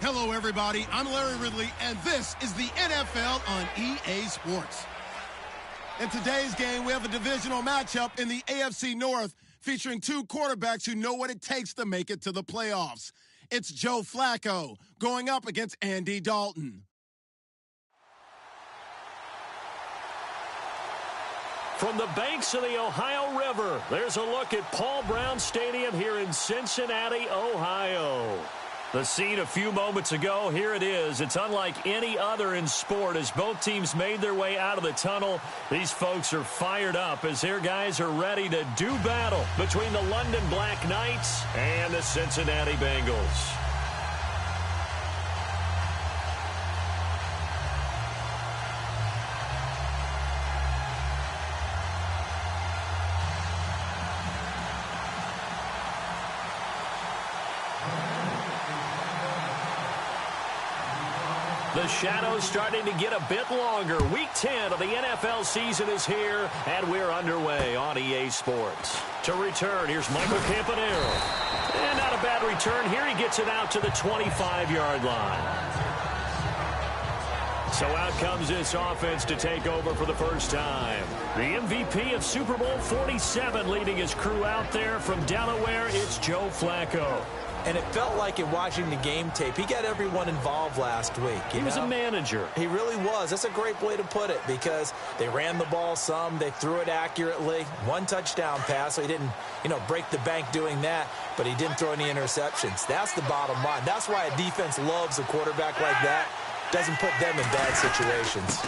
Hello, everybody. I'm Larry Ridley, and this is the NFL on EA Sports. In today's game, we have a divisional matchup in the AFC North featuring two quarterbacks who know what it takes to make it to the playoffs. It's Joe Flacco going up against Andy Dalton. From the banks of the Ohio River, there's a look at Paul Brown Stadium here in Cincinnati, Ohio. The scene a few moments ago, here it is. It's unlike any other in sport as both teams made their way out of the tunnel. These folks are fired up as their guys are ready to do battle between the London Black Knights and the Cincinnati Bengals. The shadow's starting to get a bit longer. Week 10 of the NFL season is here, and we're underway on EA Sports. To return, here's Michael Campanero. And not a bad return here. He gets it out to the 25-yard line. So out comes this offense to take over for the first time. The MVP of Super Bowl 47 leading his crew out there from Delaware, it's Joe Flacco. And it felt like in watching the game tape, he got everyone involved last week. He was a manager. He really was. That's a great way to put it because they ran the ball some. They threw it accurately. One touchdown pass, so he didn't, break the bank doing that, but he didn't throw any interceptions. That's the bottom line. That's why a defense loves a quarterback like that. Doesn't put them in bad situations.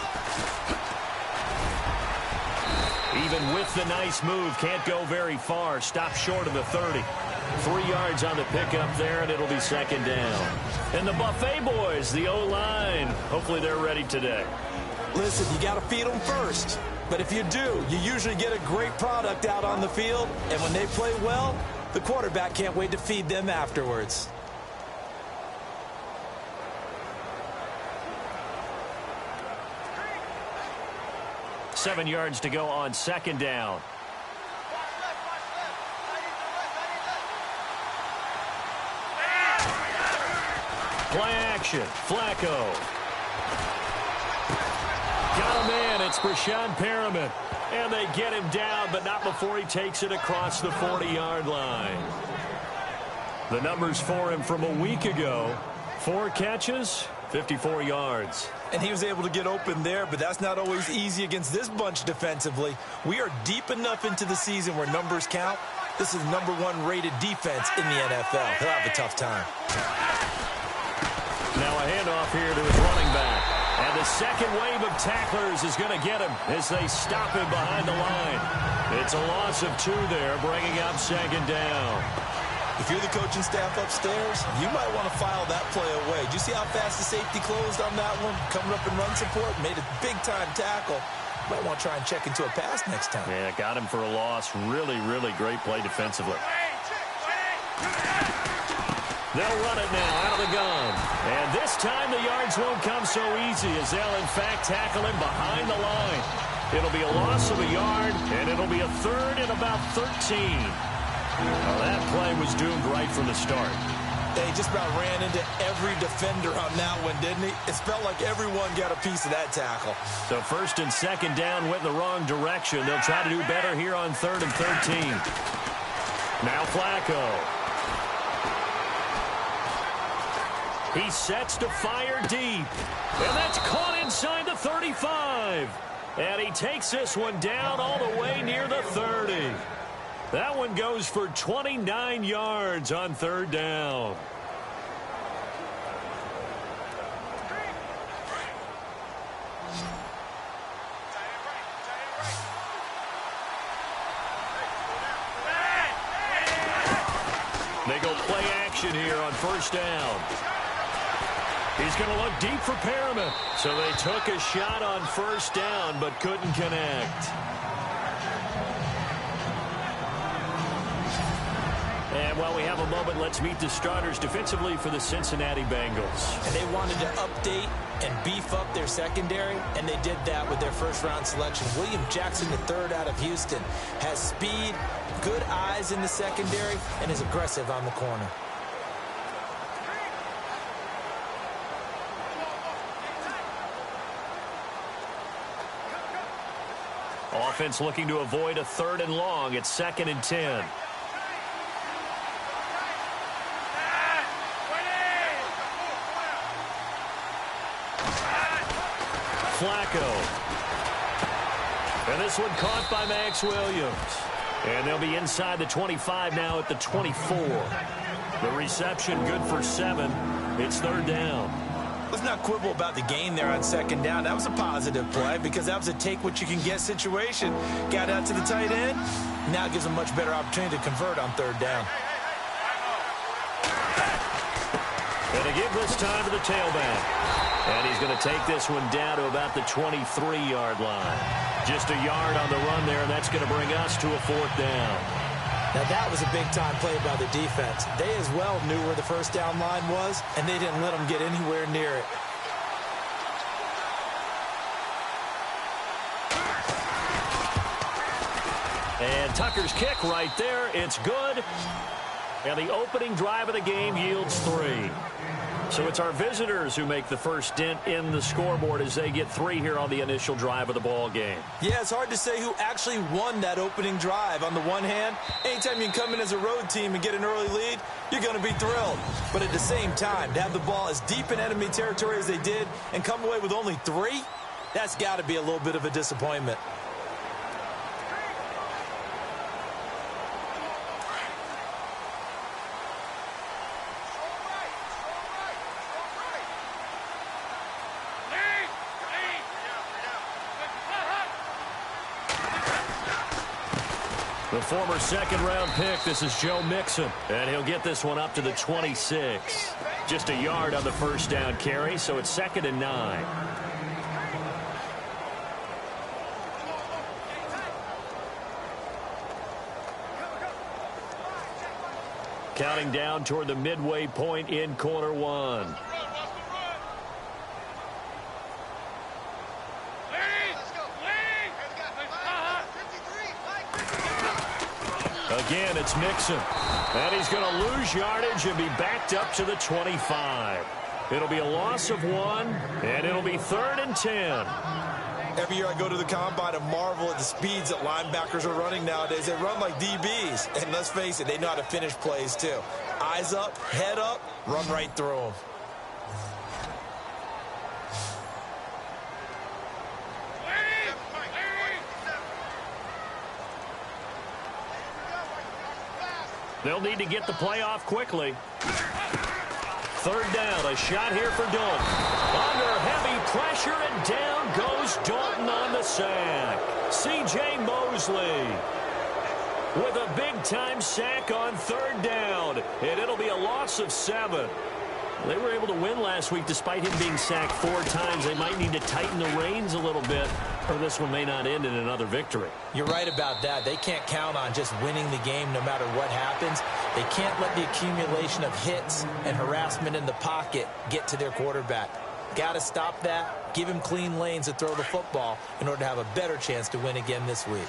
Even with the nice move, can't go very far. Stop short of the 30. 3 yards on the pickup there, and it'll be second down. And the Buffet boys, the O-line, hopefully they're ready today. Listen, you got to feed them first. But if you do, you usually get a great product out on the field. And when they play well, the quarterback can't wait to feed them afterwards. Seven yards to go on second down. Play action. Flacco. Got a man. It's Brashad Perriman. And they get him down, but not before he takes it across the 40-yard line. The numbers for him from a week ago. 4 catches, 54 yards. And he was able to get open there, but that's not always easy against this bunch defensively. We are deep enough into the season where numbers count. This is number 1 rated defense in the NFL. He'll have a tough time. Now a handoff here to his running back. And the second wave of tacklers is going to get him as they stop him behind the line. It's a loss of 2 there, bringing up second down. If you're the coaching staff upstairs, you might want to file that play away. Did you see how fast the safety closed on that one? Coming up in run support, made a big-time tackle. Might want to try and check into a pass next time. Yeah, got him for a loss. Really, really great play defensively. They'll run it now out of the gun. And this time the yards won't come so easy as they'll, in fact, tackle him behind the line. It'll be a loss of a yard, and it'll be a third and about 13. Well, that play was doomed right from the start. They just about ran into every defender on that one, didn't he? It felt like everyone got a piece of that tackle. So first and second down went in the wrong direction. They'll try to do better here on 3rd and 13. Now Flacco. He sets to fire deep. And that's caught inside the 35. And he takes this one down all the way near the 30. That one goes for 29 yards on 3rd down. They go play action here on 1st down. He's going to look deep for Perriman. So they took a shot on 1st down but couldn't connect. And while we have a moment, let's meet the starters defensively for the Cincinnati Bengals. And they wanted to update and beef up their secondary, and they did that with their first-round selection. William Jackson III out of Houston has speed, good eyes in the secondary, and is aggressive on the corner. offense looking to avoid a 3rd and long. It's 2nd and 10. Flacco. And this one caught by Max Williams. And they'll be inside the 25 now at the 24. The reception good for 7. It's 3rd down. Let's not quibble about the gain there on 2nd down. That was a positive play because that was a take-what-you-can-get situation. Got out to the tight end. Now it gives them a much better opportunity to convert on 3rd down. And to give this time to the tailback. And he's going to take this one down to about the 23-yard line. Just a yard on the run there, and that's going to bring us to a 4th down. Now that was a big-time play by the defense. They as well knew where the 1st down line was, and they didn't let them get anywhere near it. And Tucker's kick right there. It's good. And the opening drive of the game yields 3. So it's our visitors who make the first dent in the scoreboard as they get 3 here on the initial drive of the ball game. Yeah, it's hard to say who actually won that opening drive. On the one hand, anytime you can come in as a road team and get an early lead, you're going to be thrilled. But at the same time, to have the ball as deep in enemy territory as they did and come away with only 3, that's got to be a little bit of a disappointment. The former 2nd-round pick, this is Joe Mixon, and he'll get this one up to the 26. Just a yard on the 1st down carry, so it's 2nd and 9. Counting down toward the midway point in quarter 1. Again, it's Mixon. And he's going to lose yardage and be backed up to the 25. It'll be a loss of 1, and it'll be 3rd and 10. Every year I go to the combine and marvel at the speeds that linebackers are running nowadays. They run like DBs. And let's face it, they know how to finish plays too. Eyes up, head up, run right through them. They'll need to get the play off quickly. 3rd down, a shot here for Dalton. Under heavy pressure, and down goes Dalton on the sack. C.J. Mosley with a big-time sack on 3rd down, and it'll be a loss of 7. They were able to win last week despite him being sacked 4 times. They might need to tighten the reins a little bit, or this one may not end in another victory. You're right about that. They can't count on just winning the game no matter what happens. They can't let the accumulation of hits and harassment in the pocket get to their quarterback. Got to stop that, give him clean lanes to throw the football in order to have a better chance to win again this week.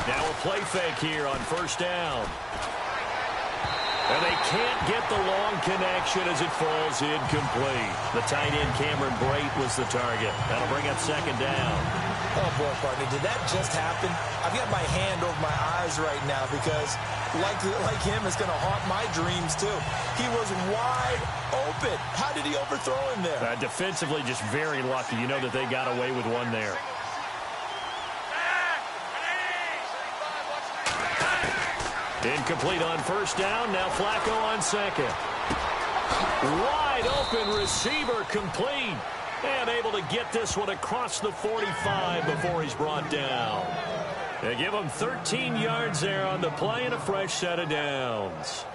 Now a play fake here on 1st down. And they can't get the long connection as it falls incomplete. The tight end Cameron Brate was the target. That'll bring up 2nd down. Oh, boy, partner, did that just happen? I've got my hand over my eyes right now because, like him, it's going to haunt my dreams, too. He was wide open. How did he overthrow him there? Defensively, just very lucky. You know that they got away with one there. Incomplete on 1st down. Now Flacco on 2nd. Wide open receiver complete. And able to get this one across the 45 before he's brought down. They give him 13 yards there on the play and a fresh set of downs.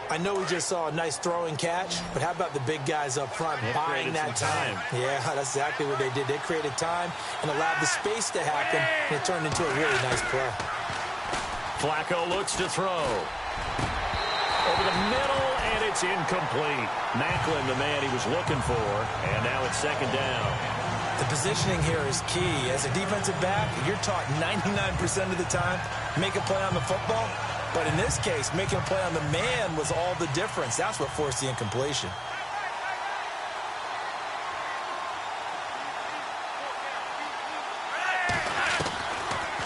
I know we just saw a nice throwing catch, but how about the big guys up front buying that time? Yeah, that's exactly what they did. They created time and allowed the space to happen, and it turned into a really nice play. Flacco looks to throw. Over the middle, and it's incomplete. Macklin, the man he was looking for, and now it's 2nd down. The positioning here is key. As a defensive back, you're taught 99% of the time, make a play on the football. But in this case, making a play on the man was all the difference. That's what forced the incompletion.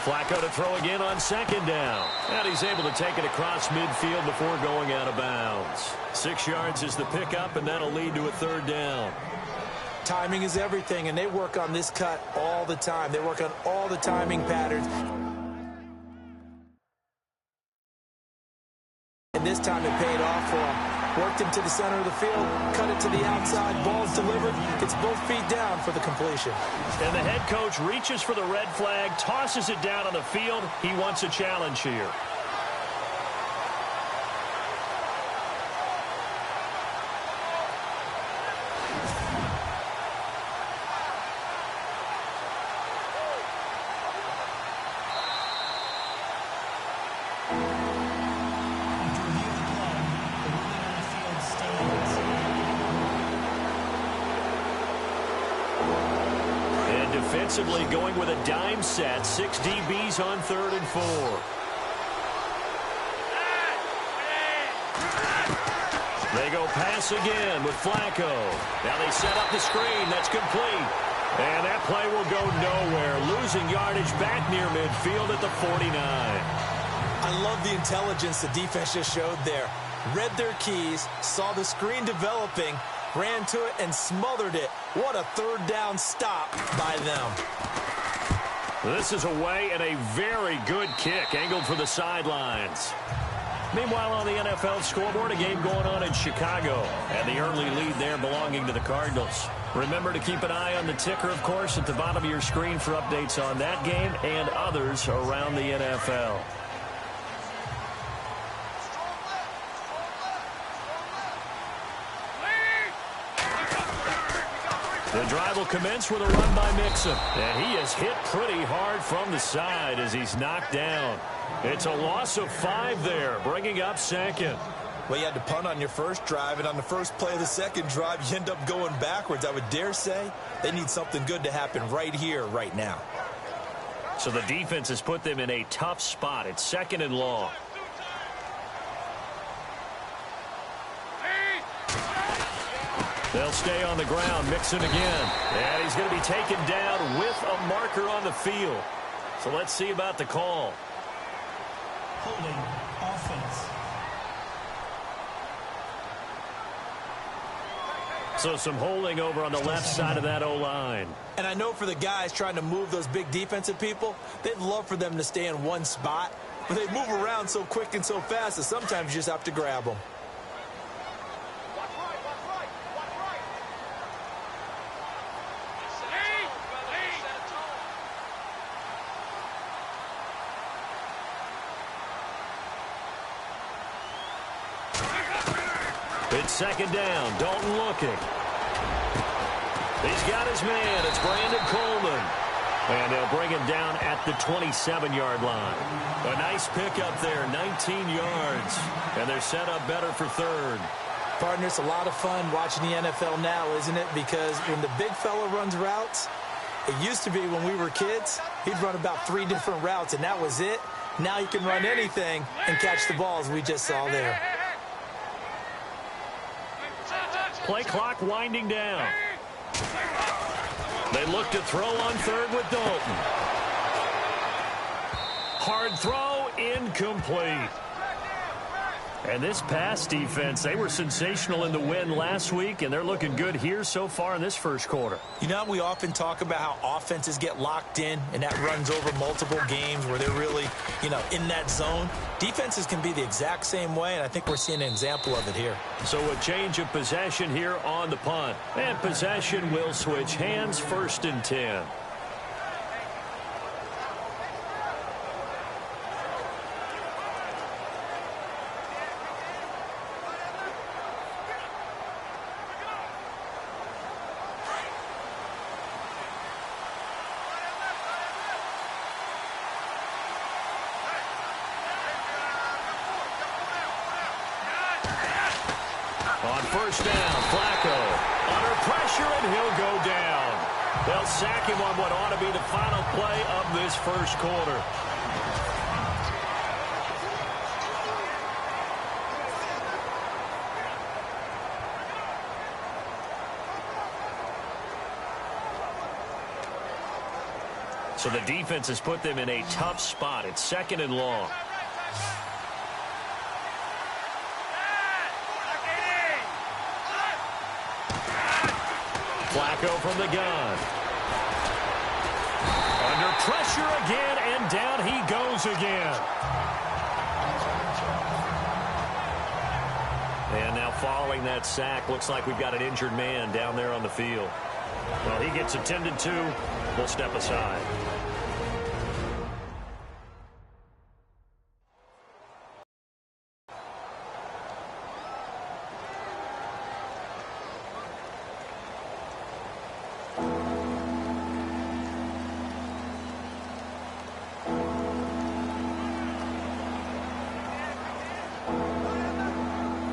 Flacco to throw again on second down. And he's able to take it across midfield before going out of bounds. 6 yards is the pickup, and that'll lead to a third down. Timing is everything, and they work on this cut all the time. They work on all the timing patterns. And this time it paid off for him. Worked him to the center of the field, cut it to the outside, ball's delivered, gets both feet down for the completion. And the head coach reaches for the red flag, tosses it down on the field. He wants a challenge here. Defensively going with a dime set. 6 DBs on 3rd and 4. They go pass again with Flacco. Now they set up the screen. That's complete. And that play will go nowhere. Losing yardage back near midfield at the 49. I love the intelligence the defense just showed there. Read their keys, saw the screen developing, ran to it and smothered it. What a third down stop by them. This is away and a very good kick angled for the sidelines. Meanwhile, on the NFL scoreboard, a game going on in Chicago. And the early lead there belonging to the Cardinals. Remember to keep an eye on the ticker, of course, at the bottom of your screen for updates on that game and others around the NFL. The drive will commence with a run by Mixon. And he is hit pretty hard from the side as he's knocked down. It's a loss of 5 there, bringing up second. Well, you had to punt on your first drive, and on the first play of the second drive, you end up going backwards. I would dare say they need something good to happen right here, right now. So the defense has put them in a tough spot. It's 2nd and long. They'll stay on the ground. Mixon again. And he's going to be taken down with a marker on the field. So let's see about the call. Holding offense. So some holding over on the left side of that O-line. And I know for the guys trying to move those big defensive people, they'd love for them to stay in one spot. But they move around so quick and so fast that sometimes you just have to grab them. It's 2nd down. Dalton looking. He's got his man. It's Brandon Coleman. And they'll bring him down at the 27-yard line. A nice pickup there, 19 yards. And they're set up better for 3rd. Partner, it's a lot of fun watching the NFL now, isn't it? Because when the big fella runs routes, it used to be when we were kids, he'd run about 3 different routes, and that was it. Now you can run anything and catch the balls we just saw there. Play clock winding down. They look to throw on 3rd with Dalton. Hard throw, incomplete. And this pass defense, they were sensational in the win last week, and they're looking good here so far in this first quarter. You know, we often talk about how offenses get locked in, and that runs over multiple games where they're really, in that zone. Defenses can be the exact same way, and I think we're seeing an example of it here. So a change of possession here on the punt. And possession will switch hands, 1st and 10. On 1st down, Flacco under pressure, and he'll go down. They'll sack him on what ought to be the final play of this first quarter. So the defense has put them in a tough spot. It's 2nd and long. Flacco from the gun. Under pressure again, and down he goes again. And now following that sack, looks like we've got an injured man down there on the field. Well, he gets attended to. We'll step aside.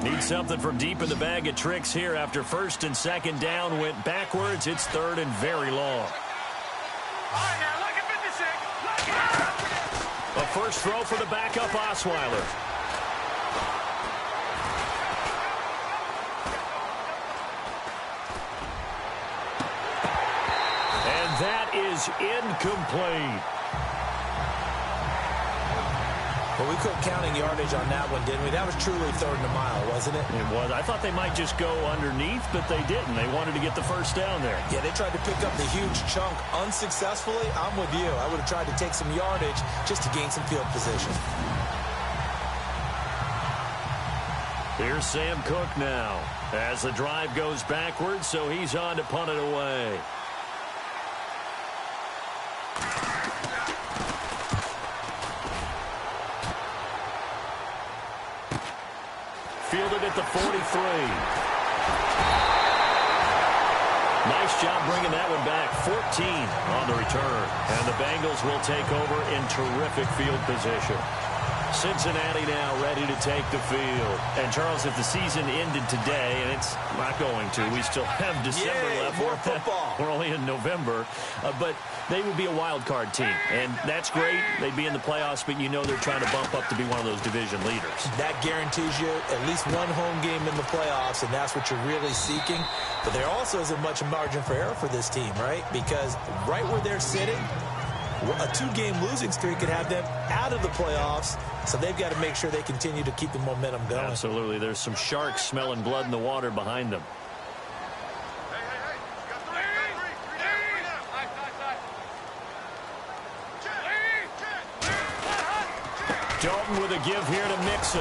Need something from deep in the bag of tricks here after 1st and 2nd down went backwards. It's 3rd and very long. A first throw for the backup Osweiler. And that is incomplete. Well, we quit counting yardage on that one, didn't we? That was truly 3rd and a mile, wasn't it? It was. I thought they might just go underneath, but they didn't. They wanted to get the first down there. Yeah, they tried to pick up the huge chunk unsuccessfully. I'm with you. I would have tried to take some yardage just to gain some field position. Here's Sam Cook now as the drive goes backwards, so he's on to punt it away. Fielded at the 43. Nice job bringing that one back. 14 on the return. And the Bengals will take over in terrific field position. Cincinnati now ready to take the field. And, Charles, if the season ended today, and it's not going to, we still have December left. More football. We're only in November. But they would be a wild card team. And that's great. They'd be in the playoffs, but you know they're trying to bump up to be one of those division leaders. That guarantees you at least one home game in the playoffs, and that's what you're really seeking. But there also isn't much margin for error for this team, right? Because right where they're sitting, a 2-game losing streak could have them out of the playoffs, so they've got to make sure they continue to keep the momentum going. Absolutely. There's some sharks smelling blood in the water behind them. Dalton with a give here to Mixon.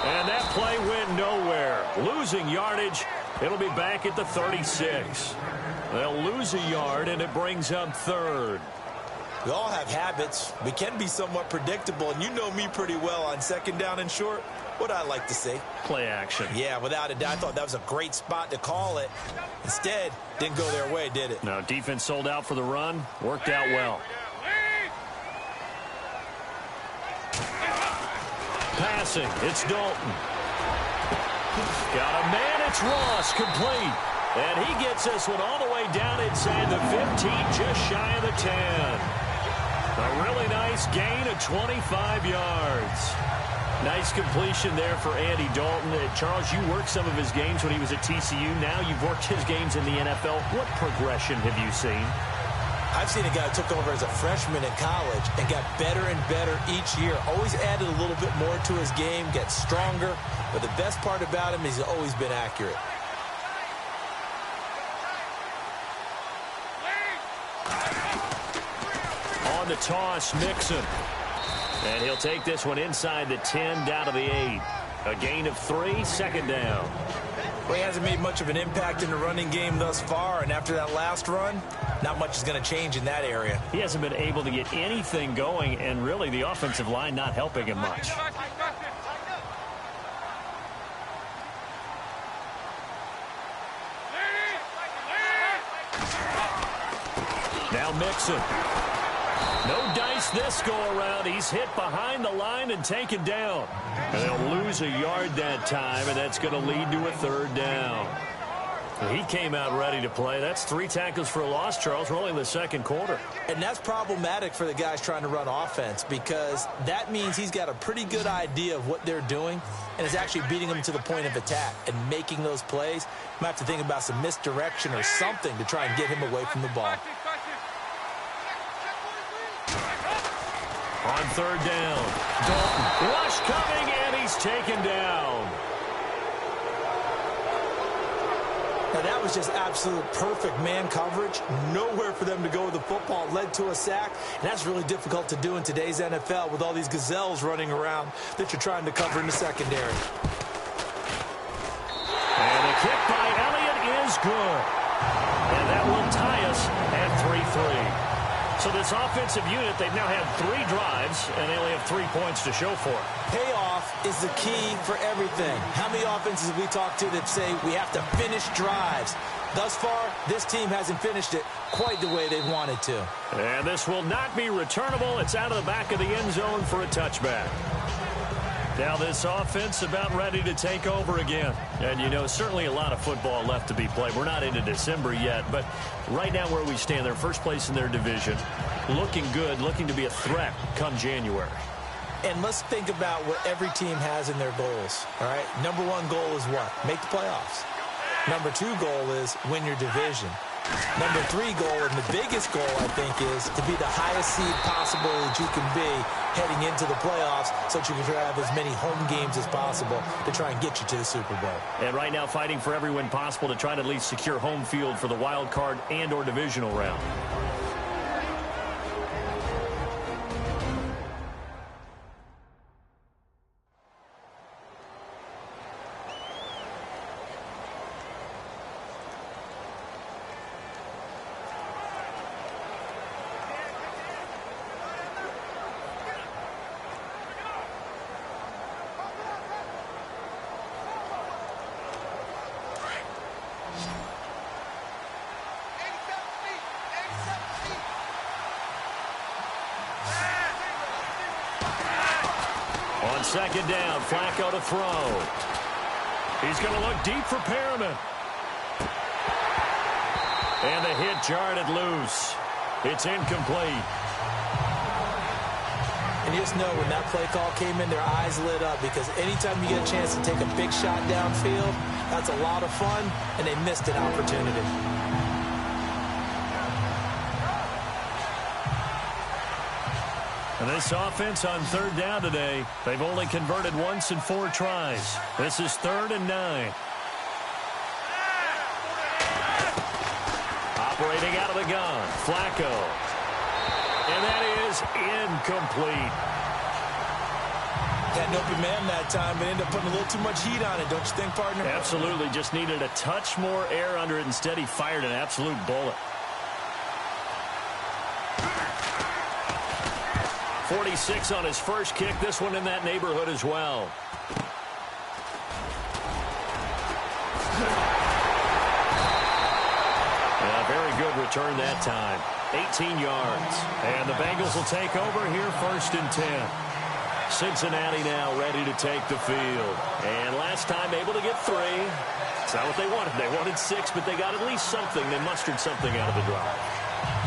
And that play went nowhere. Losing yardage. It'll be back at the 36. They'll lose a yard, and it brings up 3rd. We all have habits. We can be somewhat predictable, and you know me pretty well on 2nd down and short. What I like to see. Play action. Yeah, without a doubt. I thought that was a great spot to call it. Instead, didn't go their way, did it? No, defense sold out for the run. Worked out well. Passing. It's Dalton. Got a man. It's Ross. Complete. And he gets this one all the way down inside the 15, just shy of the 10. A really nice gain of 25 yards. Nice completion there for Andy Dalton. Charles, you worked some of his games when he was at TCU. Now you've worked his games in the NFL. What progression have you seen? I've seen a guy who took over as a freshman in college and got better and better each year. Always added a little bit more to his game, gets stronger. But the best part about him is he's always been accurate. On the toss, Mixon. And he'll take this one inside the 10, down to the 8. A gain of 3, 2nd down. Well, he hasn't made much of an impact in the running game thus far, and after that last run, not much is going to change in that area. He hasn't been able to get anything going, and really the offensive line not helping him much. Now Mixon. No dice this go-around. He's hit behind the line and taken down. And they'll lose a yard that time, and that's going to lead to a 3rd down. He came out ready to play. That's 3 tackles for a loss, Charles. We're only in the 2nd quarter. And that's problematic for the guys trying to run offense because that means he's got a pretty good idea of what they're doing and is actually beating them to the point of attack and making those plays. Might have to think about some misdirection or something to try and get him away from the ball. On third down, Dalton, rush coming, and he's taken down. Now, that was just absolute perfect man coverage. Nowhere for them to go with the football. Led to a sack, and that's really difficult to do in today's NFL with all these gazelles running around that you're trying to cover in the secondary. And the kick by Elliott is good. And that will tie us at 3-3. So this offensive unit, they've now had 3 drives, and they only have 3 points to show for it. Payoff is the key for everything. How many offenses have we talked to that say we have to finish drives? Thus far, this team hasn't finished it quite the way they wanted to. And this will not be returnable. It's out of the back of the end zone for a touchback. Now this offense about ready to take over again. And, you know, certainly a lot of football left to be played. We're not into December yet, but right now where we stand, they're first place in their division. Looking good, looking to be a threat come January. And let's think about what every team has in their goals, all right? Number 1 goal is what? Make the playoffs. Number 2 goal is win your division. Number 3 goal, and the biggest goal, I think, is to be the highest seed possible that you can be heading into the playoffs so that you can have as many home games as possible to try and get you to the Super Bowl. And right now fighting for every win possible to try to at least secure home field for the wild card and or divisional round. On second down, Flacco to throw. He's going to look deep for Perriman. And the hit jarred it loose. It's incomplete. And you just know when that play call came in, their eyes lit up because anytime you get a chance to take a big shot downfield, that's a lot of fun, and they missed an opportunity. And this offense on third down today, they've only converted once in 4 tries. This is 3rd and 9. Operating out of the gun, Flacco. And that is incomplete. Had an open man that time, but ended up putting a little too much heat on it, don't you think, partner? Absolutely. Just needed a touch more air under it. Instead, he fired an absolute bullet. 46 on his first kick. This one in that neighborhood as well. Yeah, very good return that time. 18 yards. And the Bengals will take over here 1st and 10. Cincinnati now ready to take the field. And last time able to get 3. It's not what they wanted. They wanted 6, but they got at least something. They mustered something out of the drive.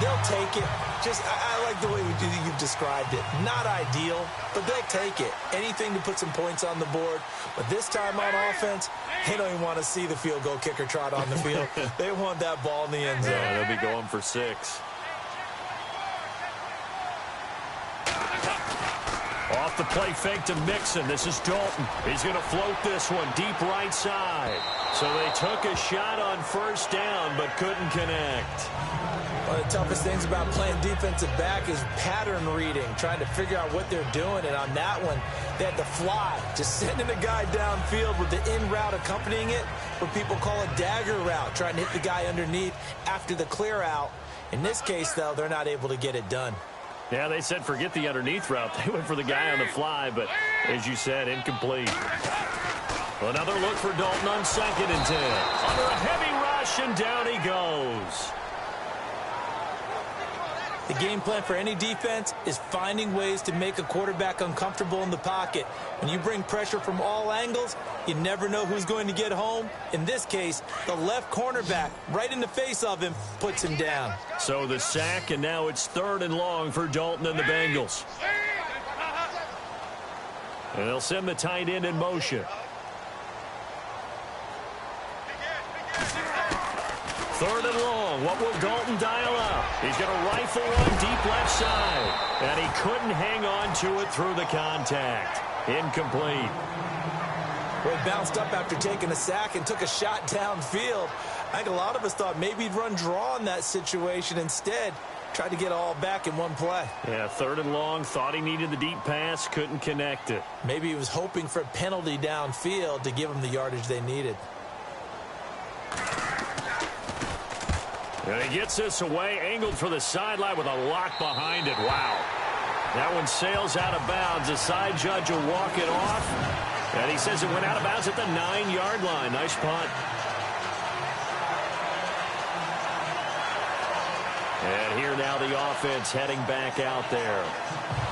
They'll take it. I like the way you've described it. Not ideal, but they'll take it. Anything to put some points on the board. But this time on offense, they don't even want to see the field goal kicker trot on the field. They want that ball in the end zone. Yeah, they'll be going for 6. Off the play fake to Mixon. This is Dalton. He's going to float this one deep right side. So they took a shot on 1st down but couldn't connect. One of the toughest things about playing defensive back is pattern reading, trying to figure out what they're doing. And on that one, they had to fly, just sending a guy downfield with the in route accompanying it, what people call a dagger route, trying to hit the guy underneath after the clear out. In this case, though, they're not able to get it done. Yeah, they said forget the underneath route. They went for the guy on the fly, but as you said, incomplete. Another look for Dalton on 2nd and 10. Under a heavy rush, and down he goes. The game plan for any defense is finding ways to make a quarterback uncomfortable in the pocket. When you bring pressure from all angles, you never know who's going to get home. In this case, the left cornerback, right in the face of him, puts him down. So the sack, and now it's 3rd and long for Dalton and the Bengals. And they'll send the tight end in motion. Third and long. What will Dalton dial up? He's going to rifle one deep left side. And he couldn't hang on to it through the contact. Incomplete. Well, he bounced up after taking a sack and took a shot downfield. I think a lot of us thought maybe he'd run draw in that situation. Instead, tried to get all back in one play. Yeah, third and long. Thought he needed the deep pass. Couldn't connect it. Maybe he was hoping for a penalty downfield to give him the yardage they needed. And he gets this away, angled for the sideline with a lock behind it. Wow. That one sails out of bounds. The side judge will walk it off. And he says it went out of bounds at the 9-yard line. Nice punt. And here now the offense heading back out there.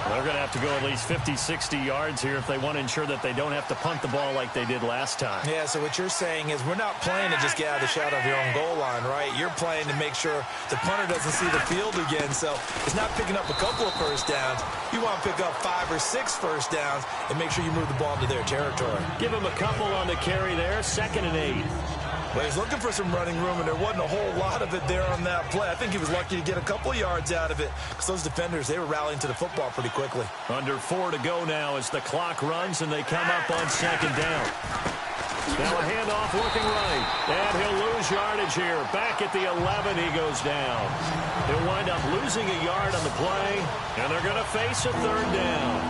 They're going to have to go at least 50, 60 yards here if they want to ensure that they don't have to punt the ball like they did last time. Yeah, so what you're saying is we're not playing to just get out of the shadow of your own goal line, right? You're playing to make sure the punter doesn't see the field again. So it's not picking up a couple of first downs. You want to pick up 5 or 6 first downs and make sure you move the ball into their territory. Give him a couple on the carry there. 2nd and 8. Well, he's looking for some running room, and there wasn't a whole lot of it there on that play. I think he was lucky to get a couple yards out of it because those defenders, they were rallying to the football pretty quickly. Under 4 to go now as the clock runs, and they come up on 2nd down. Now a handoff looking right, and he'll lose yardage here. Back at the 11, he goes down. He'll wind up losing a yard on the play, and they're going to face a 3rd down.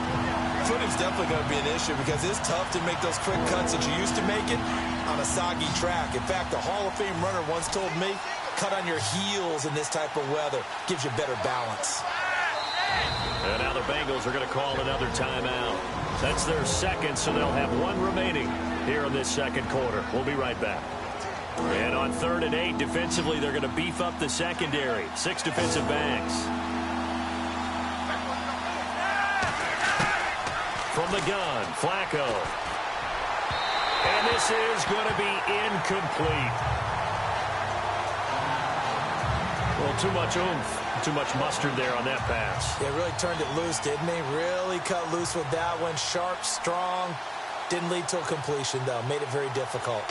Footing's definitely going to be an issue because it's tough to make those quick cuts that you used to make it on a soggy track. In fact, a Hall of Fame runner once told me, cut on your heels in this type of weather. Gives you better balance. And now the Bengals are going to call another timeout. That's their 2nd, so they'll have 1 remaining here in this 2nd quarter. We'll be right back. And on 3rd and 8, defensively, they're going to beef up the secondary. 6 defensive backs. From the gun, Flacco. And this is going to be incomplete. Well, too much oomph, too much mustard there on that pass. Yeah, really turned it loose, didn't he? Really cut loose with that one. Sharp, strong. Didn't lead to a completion, though. Made it very difficult.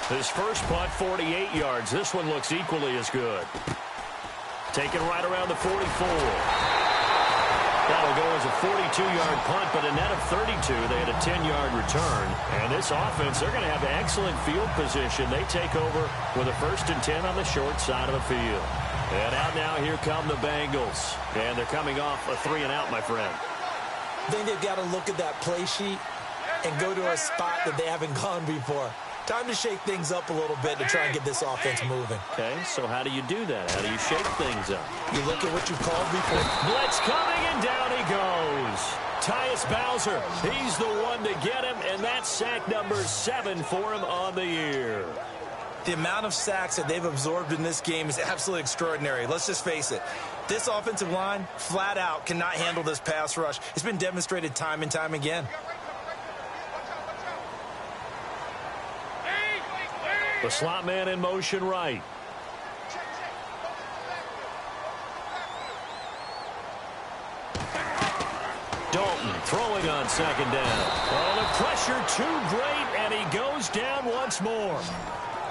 His first punt, 48 yards. This one looks equally as good. Taken right around the 44. That'll go as a 42-yard punt, but a net of 32. They had a 10-yard return. And this offense, they're going to have excellent field position. They take over with a 1st and 10 on the short side of the field. And out now, here come the Bengals. And they're coming off a 3-and-out, my friend. I think they've got to look at that play sheet and go to a spot that they haven't gone before. Time to shake things up a little bit to try and get this offense moving. Okay, so how do you do that? How do you shake things up? You look at what you've called before. Blitz coming, and down he goes. Tyus Bowser, he's the one to get him, and that's sack number 7 for him on the year. The amount of sacks that they've absorbed in this game is absolutely extraordinary. Let's just face it. This offensive line, flat out, cannot handle this pass rush. It's been demonstrated time and time again. The slot man in motion right. Dalton throwing on 2nd down. Oh, the pressure too great, and he goes down once more.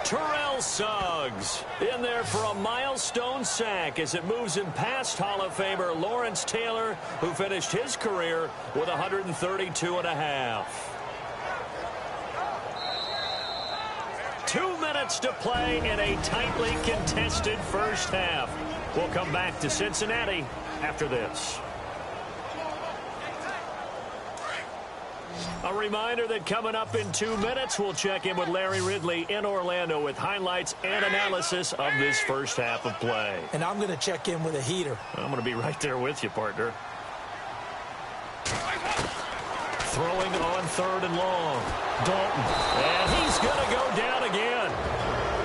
Terrell Suggs in there for a milestone sack as it moves him past Hall of Famer Lawrence Taylor, who finished his career with 132.5. 2 minutes to play in a tightly contested first half. We'll come back to Cincinnati after this. A reminder that coming up in 2 minutes, we'll check in with Larry Ridley in Orlando with highlights and analysis of this first half of play. And I'm going to check in with a heater. I'm going to be right there with you, partner. Throwing on 3rd and long. Dalton. And he's going to go down again.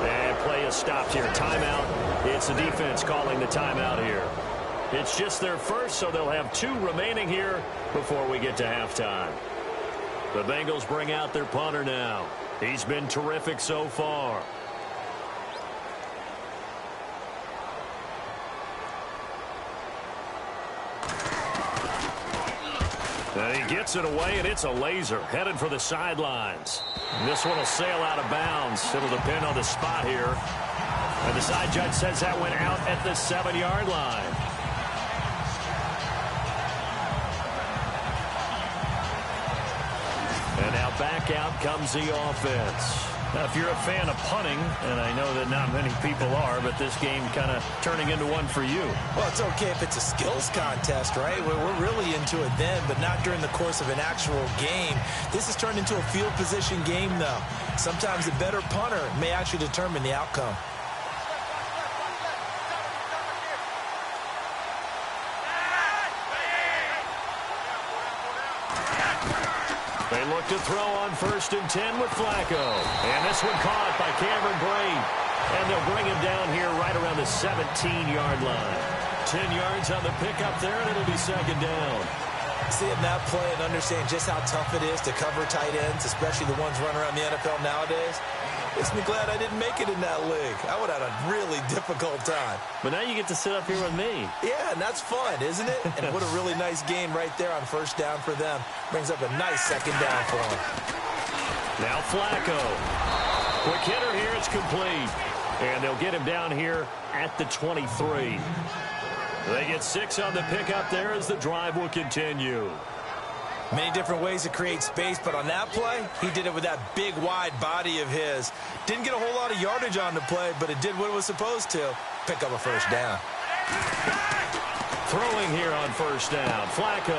And play is stopped here. Timeout. It's the defense calling the timeout here. It's just their first, so they'll have 2 remaining here before we get to halftime. The Bengals bring out their punter now. He's been terrific so far. And he gets it away, and it's a laser headed for the sidelines. And this one will sail out of bounds. It'll depend on the spot here. And the side judge says that went out at the 7-yard line. And now back out comes the offense. Now, if you're a fan of punting, and I know that not many people are, but this game kind of turning into one for you. Well, it's okay if it's a skills contest, right? We're really into it then, but not during the course of an actual game. This has turned into a field position game, though. Sometimes a better punter may actually determine the outcome. They look to throw on 1st and 10 with Flacco. And this one caught by Cameron Brate. And they'll bring him down here right around the 17-yard line. 10 yards on the pickup there, and it'll be 2nd down. Seeing that play and understand just how tough it is to cover tight ends, especially the ones running around the NFL nowadays, makes me glad I didn't make it in that league. I would have had a really difficult time. But now you get to sit up here with me. Yeah, and that's fun, isn't it? And what a really nice game right there on 1st down for them. Brings up a nice 2nd down for them. Now Flacco. Quick hitter here, it's complete. And they'll get him down here at the 23. They get 6 on the pickup there as the drive will continue. Many different ways to create space, but on that play, he did it with that big, wide body of his. Didn't get a whole lot of yardage on the play, but it did what it was supposed to. Pick up a 1st down. Throwing here on 1st down. Flacco.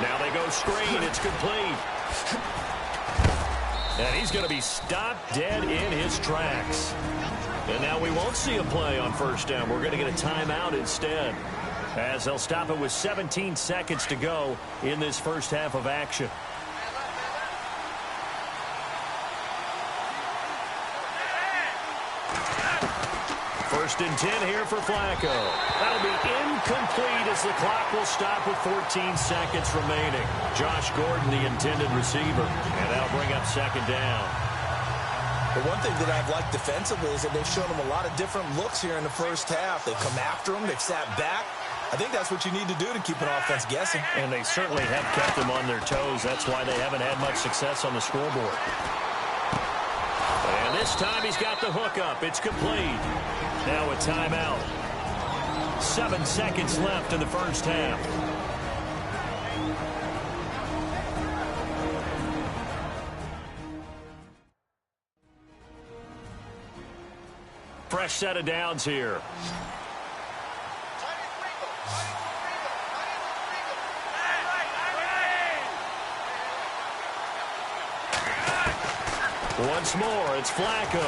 Now they go screen. It's complete. And he's going to be stopped dead in his tracks. And now we won't see a play on 1st down. We're going to get a timeout instead, as they'll stop it with 17 seconds to go in this first half of action. First and 10 here for Flacco. That'll be incomplete as the clock will stop with 14 seconds remaining. Josh Gordon, the intended receiver, and that'll bring up 2nd down. The one thing that I've liked defensively is that they've shown them a lot of different looks here in the first half. They've come after them. They've sat back. I think that's what you need to do to keep an offense guessing. And they certainly have kept them on their toes. That's why they haven't had much success on the scoreboard. And this time he's got the hook up. It's complete. Now a timeout. 7 seconds left in the first half. Fresh set of downs here. Once more, it's Flacco.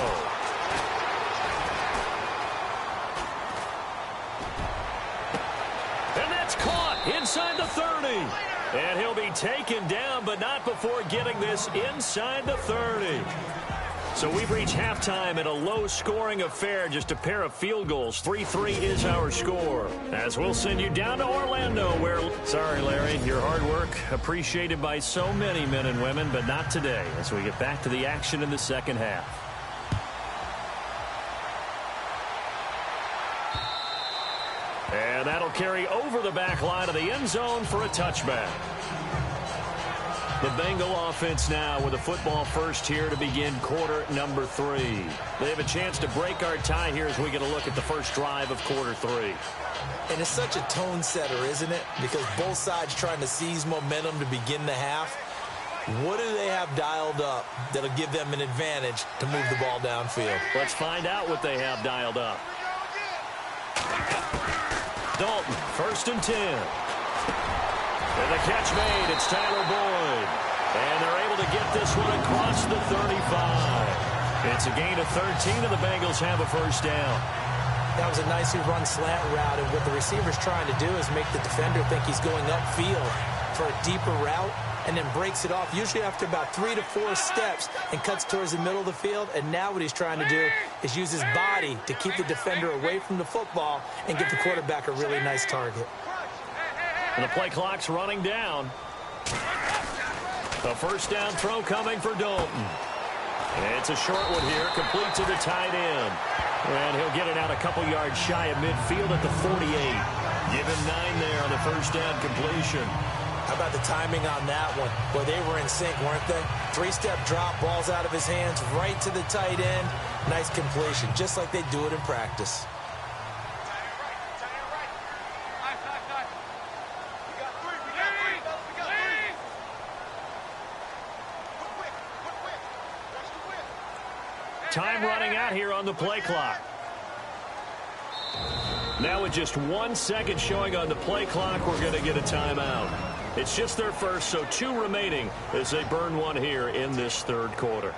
And that's caught inside the 30. And he'll be taken down, but not before getting this inside the 30. So we've reached halftime in a low-scoring affair, just a pair of field goals. 3-3 is our score. As we'll send you down to Orlando where... Sorry, Larry, your hard work appreciated by so many men and women, but not today as we get back to the action in the second half. And that'll carry over the back line of the end zone for a touchback. The Bengal offense now with a football first here to begin quarter number 3. They have a chance to break our tie here as we get a look at the first drive of quarter 3. And it's such a tone setter, isn't it? Because both sides trying to seize momentum to begin the half. What do they have dialed up that'll give them an advantage to move the ball downfield? Let's find out what they have dialed up. Dalton, 1st and 10. And the catch made, it's Tyler Boyd. And they're able to get this one across the 35. It's a gain of 13, and the Bengals have a first down. That was a nicely run slant route, and what the receiver's trying to do is make the defender think he's going upfield for a deeper route, and then breaks it off, usually after about 3 to 4 steps, and cuts towards the middle of the field. And now what he's trying to do is use his body to keep the defender away from the football and give the quarterback a really nice target. And the play clock's running down. The first down throw coming for Dalton. And it's a short one here, complete to the tight end. And he'll get it out a couple yards shy of midfield at the 48. Give him 9 there on the first down completion. How about the timing on that one? Boy, they were in sync, weren't they? Three-step drop, balls out of his hands, right to the tight end. Nice completion, just like they do it in practice. Time running out here on the play clock. Now with just 1 second showing on the play clock, we're going to get a timeout. It's just their first, so 2 remaining as they burn one here in this third quarter.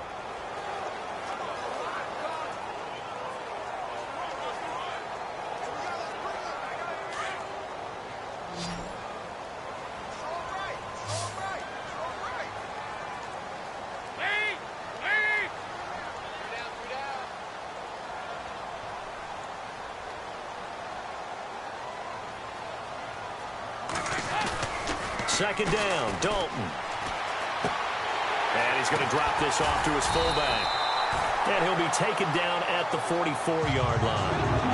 Second down, Dalton. And he's going to drop this off to his fullback. And he'll be taken down at the 44-yard line.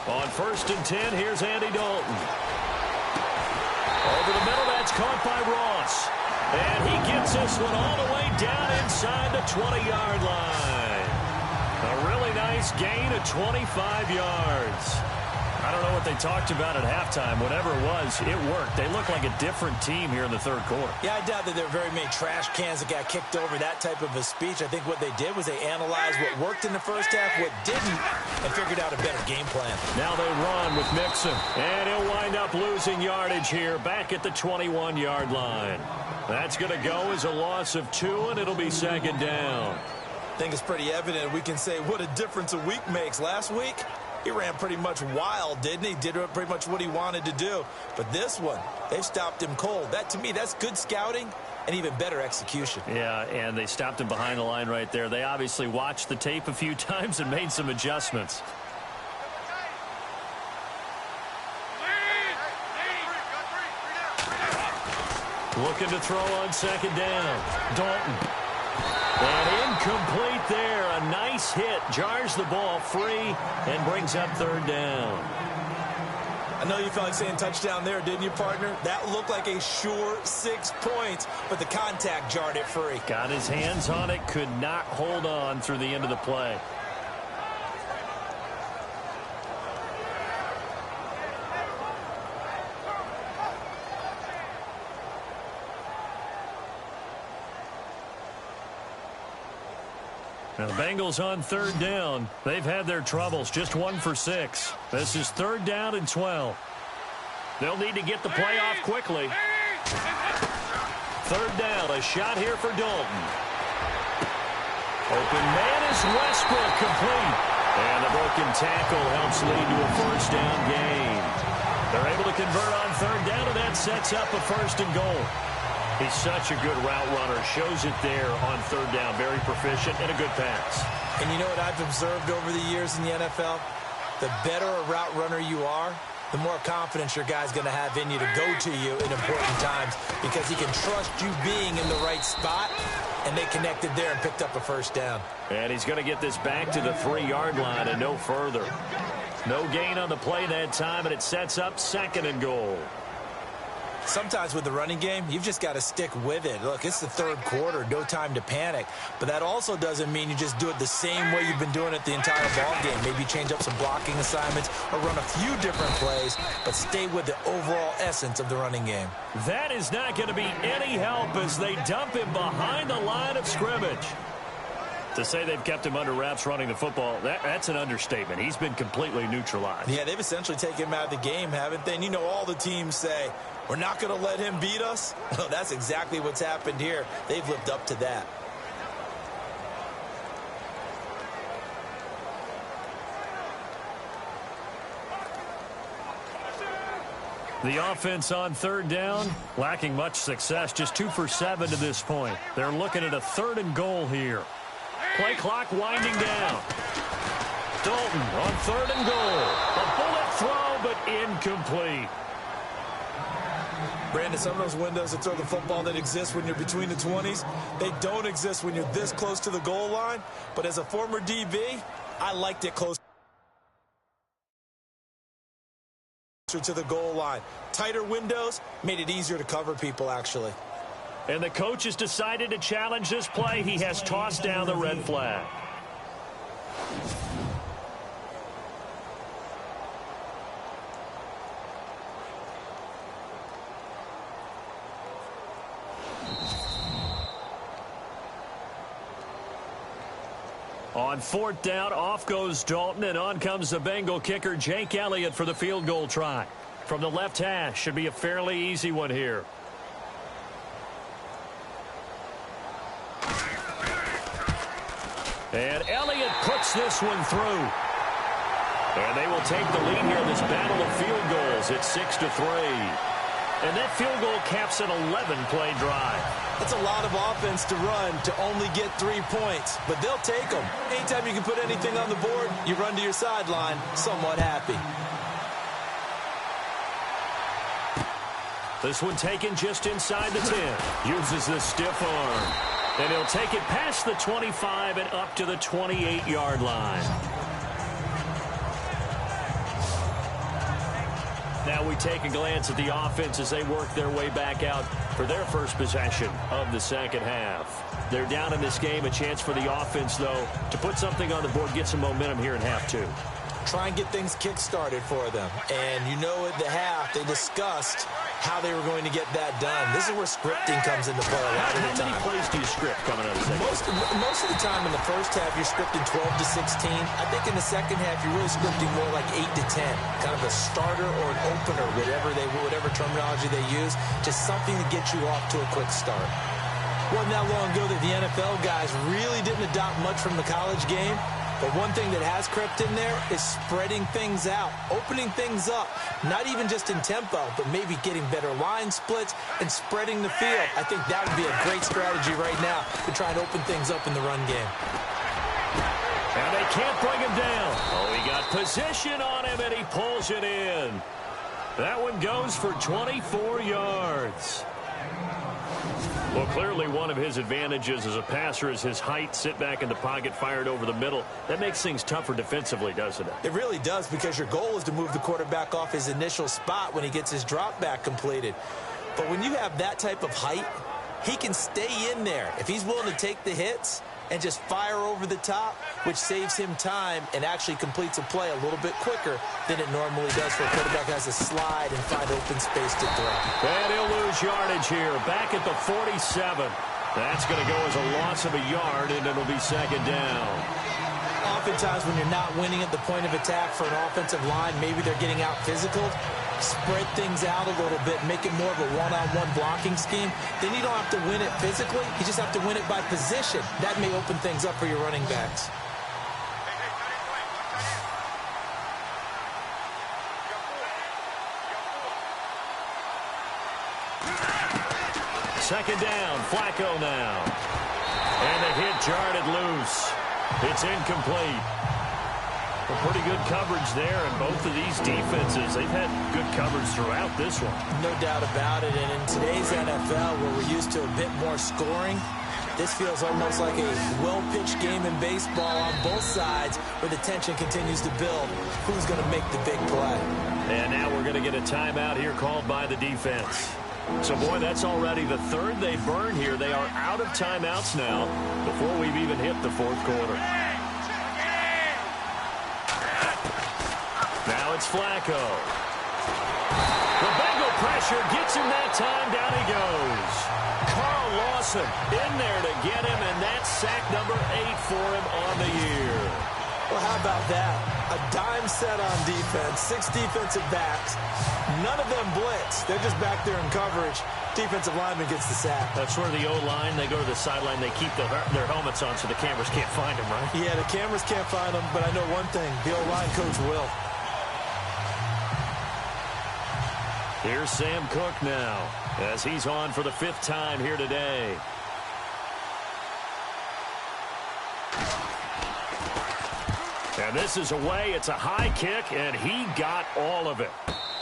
On 1st and 10, here's Andy Dalton. Over the middle, that's caught by Ross. And he gets this one all the way down inside the 20-yard line. A really nice gain of 25 yards. I don't know what they talked about at halftime. Whatever it was, it worked. They look like a different team here in the third quarter. Yeah, I doubt that there were very many trash cans that got kicked over, that type of a speech. I think what they did was they analyzed what worked in the first half, what didn't, and figured out a better game plan. Now they run with Mixon, and he'll wind up losing yardage here back at the 21-yard line. That's going to go as a loss of 2, and it'll be second down. I think it's pretty evident. We can say what a difference a week makes. Last week, he ran pretty much wild, didn't he? Did pretty much what he wanted to do. But this one, they've stopped him cold. That, to me, that's good scouting and even better execution. Yeah, and they stopped him behind the line right there. They obviously watched the tape a few times and made some adjustments. Looking to throw on second down. Dalton. And incomplete there. A nice hit. Jars the ball free and brings up third down. I know you felt like saying touchdown there, didn't you, partner? That looked like a sure 6 points, but the contact jarred it free. Got his hands on it. Could not hold on through the end of the play. Now the Bengals on third down. They've had their troubles. Just 1 for 6. This is third down and 12. They'll need to get the play off quickly. Third down. A shot here for Dalton. Open man is Westbrook, complete. And the broken tackle helps lead to a first down gain. They're able to convert on third down, and that sets up a first and goal. He's such a good route runner. Shows it there on third down. Very proficient and a good pass. And you know what I've observed over the years in the NFL? The better a route runner you are, the more confidence your guy's going to have in you to go to you in important times because he can trust you being in the right spot, and they connected there and picked up a first down. And he's going to get this back to the 3-yard line and no further. No gain on the play that time, and it sets up second and goal. Sometimes with the running game, you've just got to stick with it. Look, it's the third quarter, no time to panic. But that also doesn't mean you just do it the same way you've been doing it the entire ball game. Maybe change up some blocking assignments or run a few different plays, but stay with the overall essence of the running game. That is not going to be any help as they dump him behind the line of scrimmage. To say they've kept him under wraps running the football, that's an understatement. He's been completely neutralized. Yeah, they've essentially taken him out of the game, haven't they? And you know all the teams say, we're not going to let him beat us. Well, that's exactly what's happened here. They've lived up to that. The offense on third down, lacking much success. Just 2 for 7 to this point. They're looking at a third and goal here. Play clock winding down. Dalton on 3rd and goal. A bullet throw, but incomplete. Brandon, some of those windows to throw the football that exist when you're between the 20s, they don't exist when you're this close to the goal line. But as a former DB, I liked it close to the goal line. Tighter windows made it easier to cover people, actually. And the coach has decided to challenge this play. He has tossed down the red flag. On 4th down, off goes Dalton, and on comes the Bengal kicker, Jake Elliott, for the field goal try. From the left hash, should be a fairly easy one here. And Elliott puts this one through. And they will take the lead here in this battle of field goals. It's 6-3. And that field goal caps an 11-play drive. That's a lot of offense to run to only get 3 points, but they'll take them. Anytime you can put anything on the board, you run to your sideline somewhat happy. This one taken just inside the 10. Uses the stiff arm. And he'll take it past the 25 and up to the 28-yard line. Now we take a glance at the offense as they work their way back out for their first possession of the second half. They're down in this game. A chance for the offense, though, to put something on the board, get some momentum here in half 2. Try and get things kick-started for them. And you know at the half, they discussed how they were going to get that done. This is where scripting comes into play a lot of the time. How many plays do you script coming out of the second? Most of the time in the first half, you're scripting 12 to 16. I think in the second half, you're really scripting more like 8 to 10. Kind of a starter or an opener, whatever terminology they use. Just something to get you off to a quick start. Wasn't that long ago that the NFL guys really didn't adopt much from the college game. But one thing that has crept in there is spreading things out, opening things up, not even just in tempo, but maybe getting better line splits and spreading the field. I think that would be a great strategy right now to try and open things up in the run game. And they can't bring him down. Oh, he got position on him, and he pulls it in. That one goes for 24 yards. Well, clearly one of his advantages as a passer is his height. Sit back in the pocket, fired over the middle. That makes things tougher defensively, doesn't it? It really does, because your goal is to move the quarterback off his initial spot when he gets his drop back completed. But when you have that type of height, he can stay in there. If he's willing to take the hits and just fire over the top, which saves him time and actually completes a play a little bit quicker than it normally does for a quarterback who has to slide and find open space to throw. And he'll lose yardage here, back at the 47. That's going to go as a loss of a yard, and it'll be second down. Oftentimes when you're not winning at the point of attack for an offensive line, maybe they're getting out physical, spread things out a little bit, make it more of a one-on-one blocking scheme. Then you don't have to win it physically. You just have to win it by position. That may open things up for your running backs. Second down, Flacco now. And the hit jarred it loose. It's incomplete. Well, pretty good coverage there, and both of these defenses, they've had good coverage throughout this one. No doubt about it, and in today's NFL, where we're used to a bit more scoring, this feels almost like a well-pitched game in baseball on both sides, where the tension continues to build. Who's going to make the big play? And now we're going to get a timeout here called by the defense. So, boy, that's already the third they burn here. They are out of timeouts now before we've even hit the fourth quarter. Now it's Flacco. The Bengal pressure gets him that time. Down he goes. Carl Lawson in there to get him, and that's sack number 8 for him on the year. Well, how about that? A dime set on defense, 6 defensive backs. None of them blitz. They're just back there in coverage. Defensive lineman gets the sack. That's where the O-line, they go to the sideline, they keep their helmets on so the cameras can't find them, right? Yeah, the cameras can't find them, but I know one thing. The O-line coach will. Here's Sam Cook now, as he's on for the 5th time here today. And this is away. It's a high kick, and he got all of it.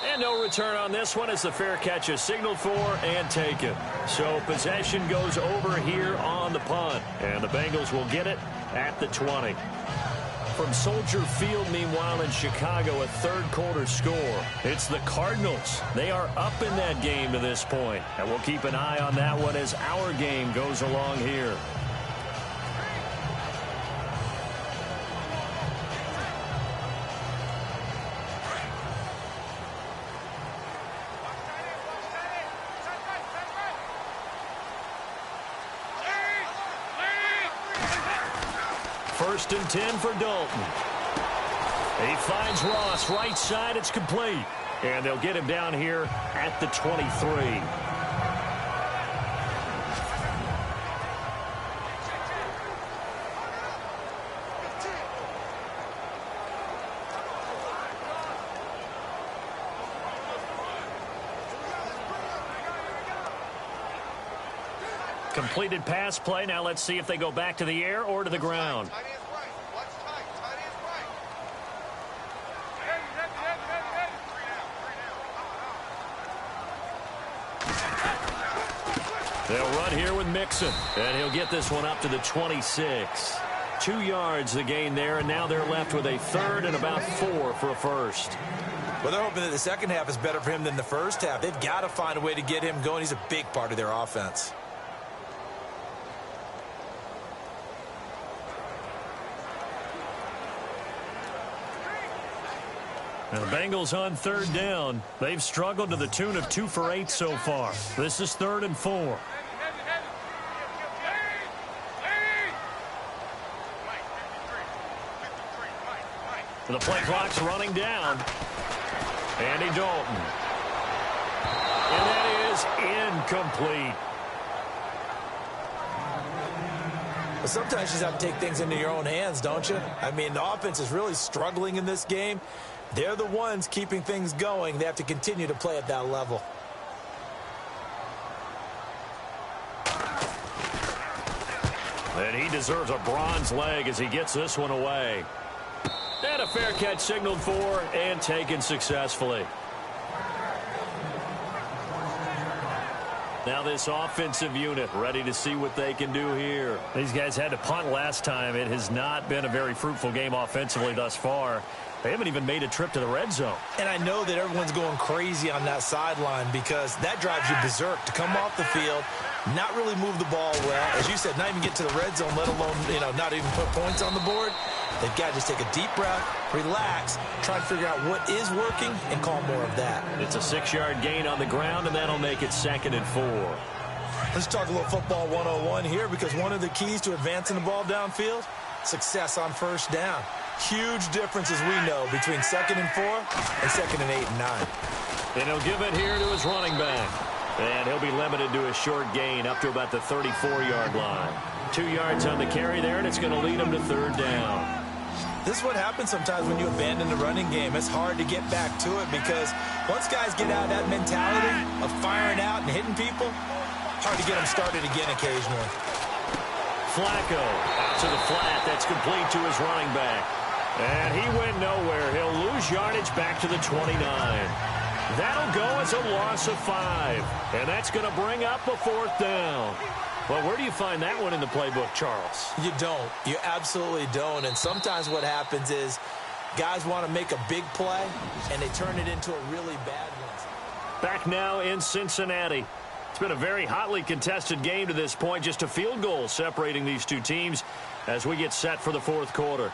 And no return on this one as the fair catch is signaled for and taken. So possession goes over here on the punt. And the Bengals will get it at the 20. From Soldier Field, meanwhile, in Chicago, a third-quarter score. It's the Cardinals. They are up in that game to this point. And we'll keep an eye on that one as our game goes along here. First and 10 for Dalton. He finds Ross right side. It's complete. And they'll get him down here at the 23. Completed pass play. Now let's see if they go back to the air or to the ground. They'll run here with Mixon, and he'll get this one up to the 26. 2 yards the gain there, and now they're left with a third and about 4 for a first. Well, they're hoping that the second half is better for him than the first half. They've got to find a way to get him going. He's a big part of their offense. And the Bengals on third down. They've struggled to the tune of 2 for 8 so far. This is 3rd and 4. The play clock's running down. Andy Dalton. And that is incomplete. But sometimes you just have to take things into your own hands, don't you? I mean, the offense is really struggling in this game. They're the ones keeping things going. They have to continue to play at that level. And he deserves a bronze leg as he gets this one away. And a fair catch signaled for and taken successfully. Now this offensive unit ready to see what they can do here. These guys had to punt last time. It has not been a very fruitful game offensively thus far. They haven't even made a trip to the red zone. And I know that everyone's going crazy on that sideline because that drives you berserk to come off the field, not really move the ball well. As you said, not even get to the red zone, let alone, not even put points on the board. They've got to just take a deep breath, relax, try and figure out what is working, and call more of that. It's a 6-yard gain on the ground, and that'll make it 2nd and 4. Let's talk a little football 101 here because one of the keys to advancing the ball downfield, success on first down. Huge differences we know between 2nd and 4 and 2nd and 8 and 9. And he'll give it here to his running back. And he'll be limited to a short gain up to about the 34-yard line. 2 yards on the carry there, and it's going to lead him to 3rd down. This is what happens sometimes when you abandon the running game. It's hard to get back to it because once guys get out of that mentality of firing out and hitting people, hard to get them started again occasionally. Flacco out to the flat. That's complete to his running back. And he went nowhere. He'll lose yardage back to the 29. That'll go as a loss of 5. And that's going to bring up a 4th down. Well, where do you find that one in the playbook, Charles? You don't. You absolutely don't. And sometimes what happens is guys want to make a big play, and they turn it into a really bad one. Back now in Cincinnati. It's been a very hotly contested game to this point. Just a field goal separating these two teams as we get set for the 4th quarter.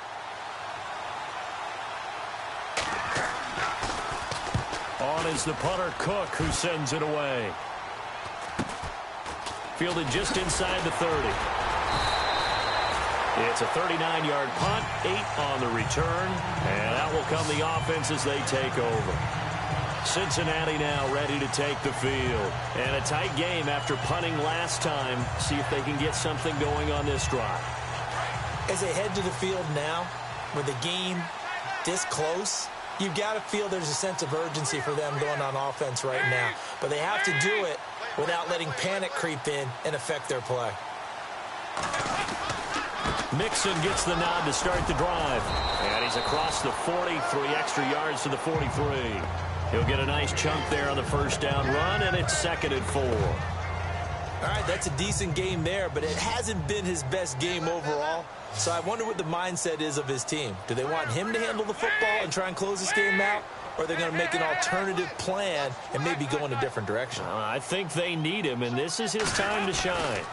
On is the punter, Cook, who sends it away. Fielded just inside the 30. It's a 39-yard punt, 8 on the return, and out will come the offense as they take over. Cincinnati now ready to take the field. And a tight game after punting last time. See if they can get something going on this drive. As they head to the field now, with the game this close, you've got to feel there's a sense of urgency for them going on offense right now. But they have to do it without letting panic creep in and affect their play. Mixon gets the nod to start the drive. And he's across the 40, 3 extra yards to the 43. He'll get a nice chunk there on the first down run, and it's 2nd and 4. All right, that's a decent game there, but it hasn't been his best game overall. So I wonder what the mindset is of his team. Do they want him to handle the football and try and close this game out? Or are they going to make an alternative plan and maybe go in a different direction? I think they need him, and this is his time to shine.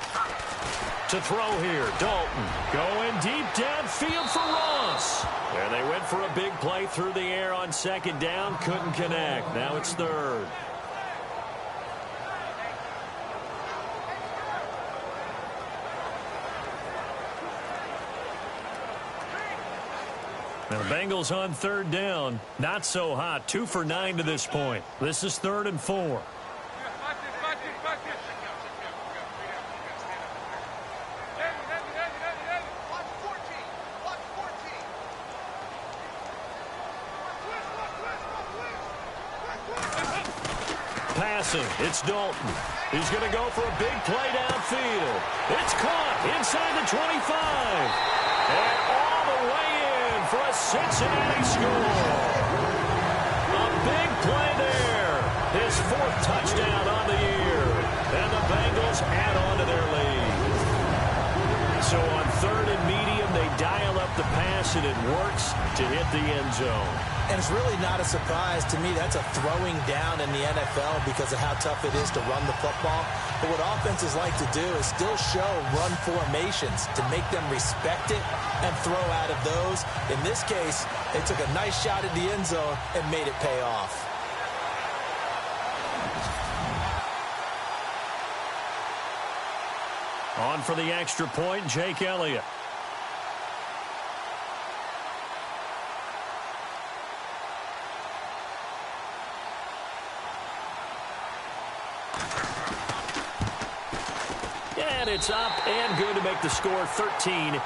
To throw here, Dalton going deep downfield for Ross. And they went for a big play through the air on 2nd down. Couldn't connect. Now it's 3rd. Now the Bengals on 3rd down. Not so hot. 2 for 9 to this point. This is 3rd and 4. Passing, it's Dalton. He's going to go for a big play downfield. It's caught inside the 25. And all the way in for a Cincinnati score. A big play there. His 4th touchdown on the year. And the Bengals add on to their lead. So on 3rd and medium, they dial up the pass, and it works to hit the end zone. And it's really not a surprise to me. That's a throwing down in the NFL because of how tough it is to run the football. But what offenses like to do is still show run formations to make them respect it and throw out of those. In this case, they took a nice shot at the end zone and made it pay off. On for the extra point, Jake Elliott. And it's up and good to make the score 13-3.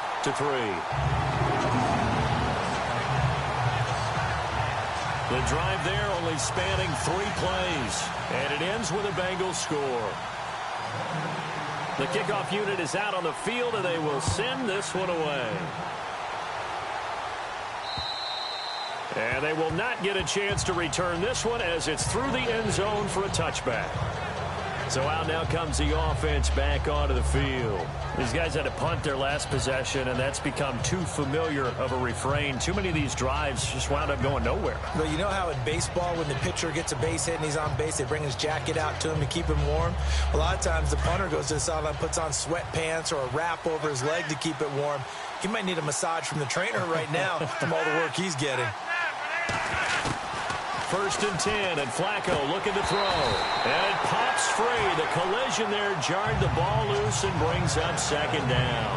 The drive there only spanning 3 plays. And it ends with a Bengals score. The kickoff unit is out on the field, and they will send this one away. And they will not get a chance to return this one as it's through the end zone for a touchback. So out now comes the offense back onto the field. These guys had to punt their last possession, and that's become too familiar of a refrain. Too many of these drives just wound up going nowhere. Well, you know how in baseball when the pitcher gets a base hit and he's on base, they bring his jacket out to him to keep him warm? A lot of times the punter goes to the sideline, puts on sweatpants or a wrap over his leg to keep it warm. He might need a massage from the trainer right now from all the work he's getting. 1st and 10, and Flacco looking to throw. And it pops free. The collision there jarred the ball loose and brings up 2nd down.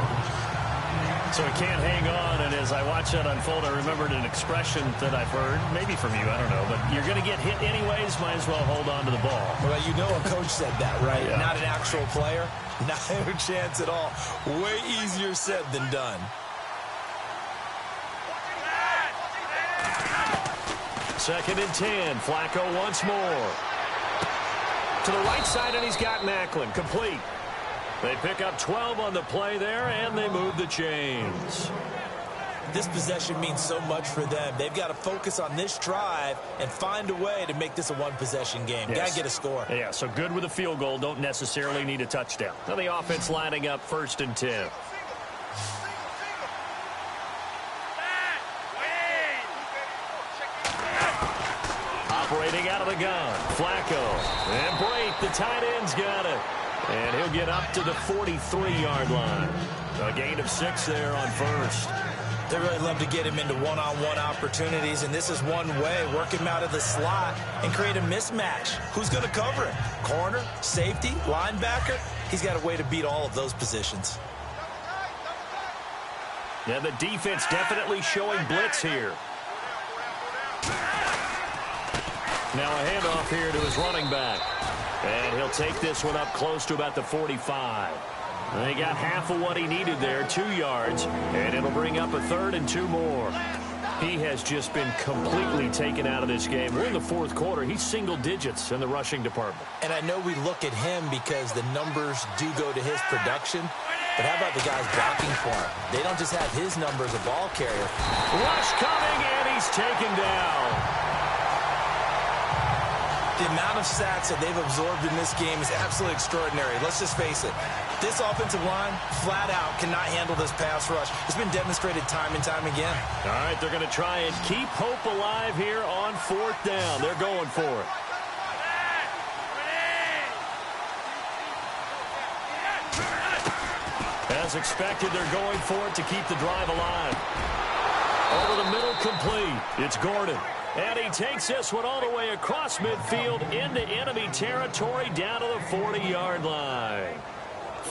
So he can't hang on, and as I watch that unfold, I remembered an expression that I've heard, maybe from you, I don't know, but you're going to get hit anyways, might as well hold on to the ball. Well, you know a coach said that, right? Yeah. Not an actual player. Not a chance at all. Way easier said than done. 2nd and 10. Flacco once more. To the right side, and he's got Macklin. Complete. They pick up 12 on the play there, and they move the chains. This possession means so much for them. They've got to focus on this drive and find a way to make this a one-possession game. Yes. Got to get a score. Yeah, so good with a field goal. Don't necessarily need a touchdown. Now the offense lining up 1st and 10. Operating out of the gun. Flacco. And Brate, the tight end's got it. And he'll get up to the 43-yard line. A gain of 6 there on 1st. They really love to get him into one-on-one opportunities, and this is one way. Work him out of the slot and create a mismatch. Who's going to cover him? Corner, safety, linebacker? He's got a way to beat all of those positions. Yeah, the defense definitely showing blitz here. Now a handoff here to his running back. And he'll take this one up close to about the 45. They got half of what he needed there, 2 yards, and it'll bring up a 3rd and 2 more. He has just been completely taken out of this game. We're in the 4th quarter. He's single digits in the rushing department. And I know we look at him because the numbers do go to his production, but how about the guys blocking for him? They don't just have his number as a ball carrier. Rush coming, and he's taken down. The amount of sacks that they've absorbed in this game is absolutely extraordinary. Let's just face it. This offensive line, flat out, cannot handle this pass rush. It's been demonstrated time and time again. All right, they're going to try and keep hope alive here on 4th down. They're going for it. As expected, they're going for it to keep the drive alive. Over the middle, complete. It's Gordon. And he takes this one all the way across midfield into enemy territory down to the 40-yard line.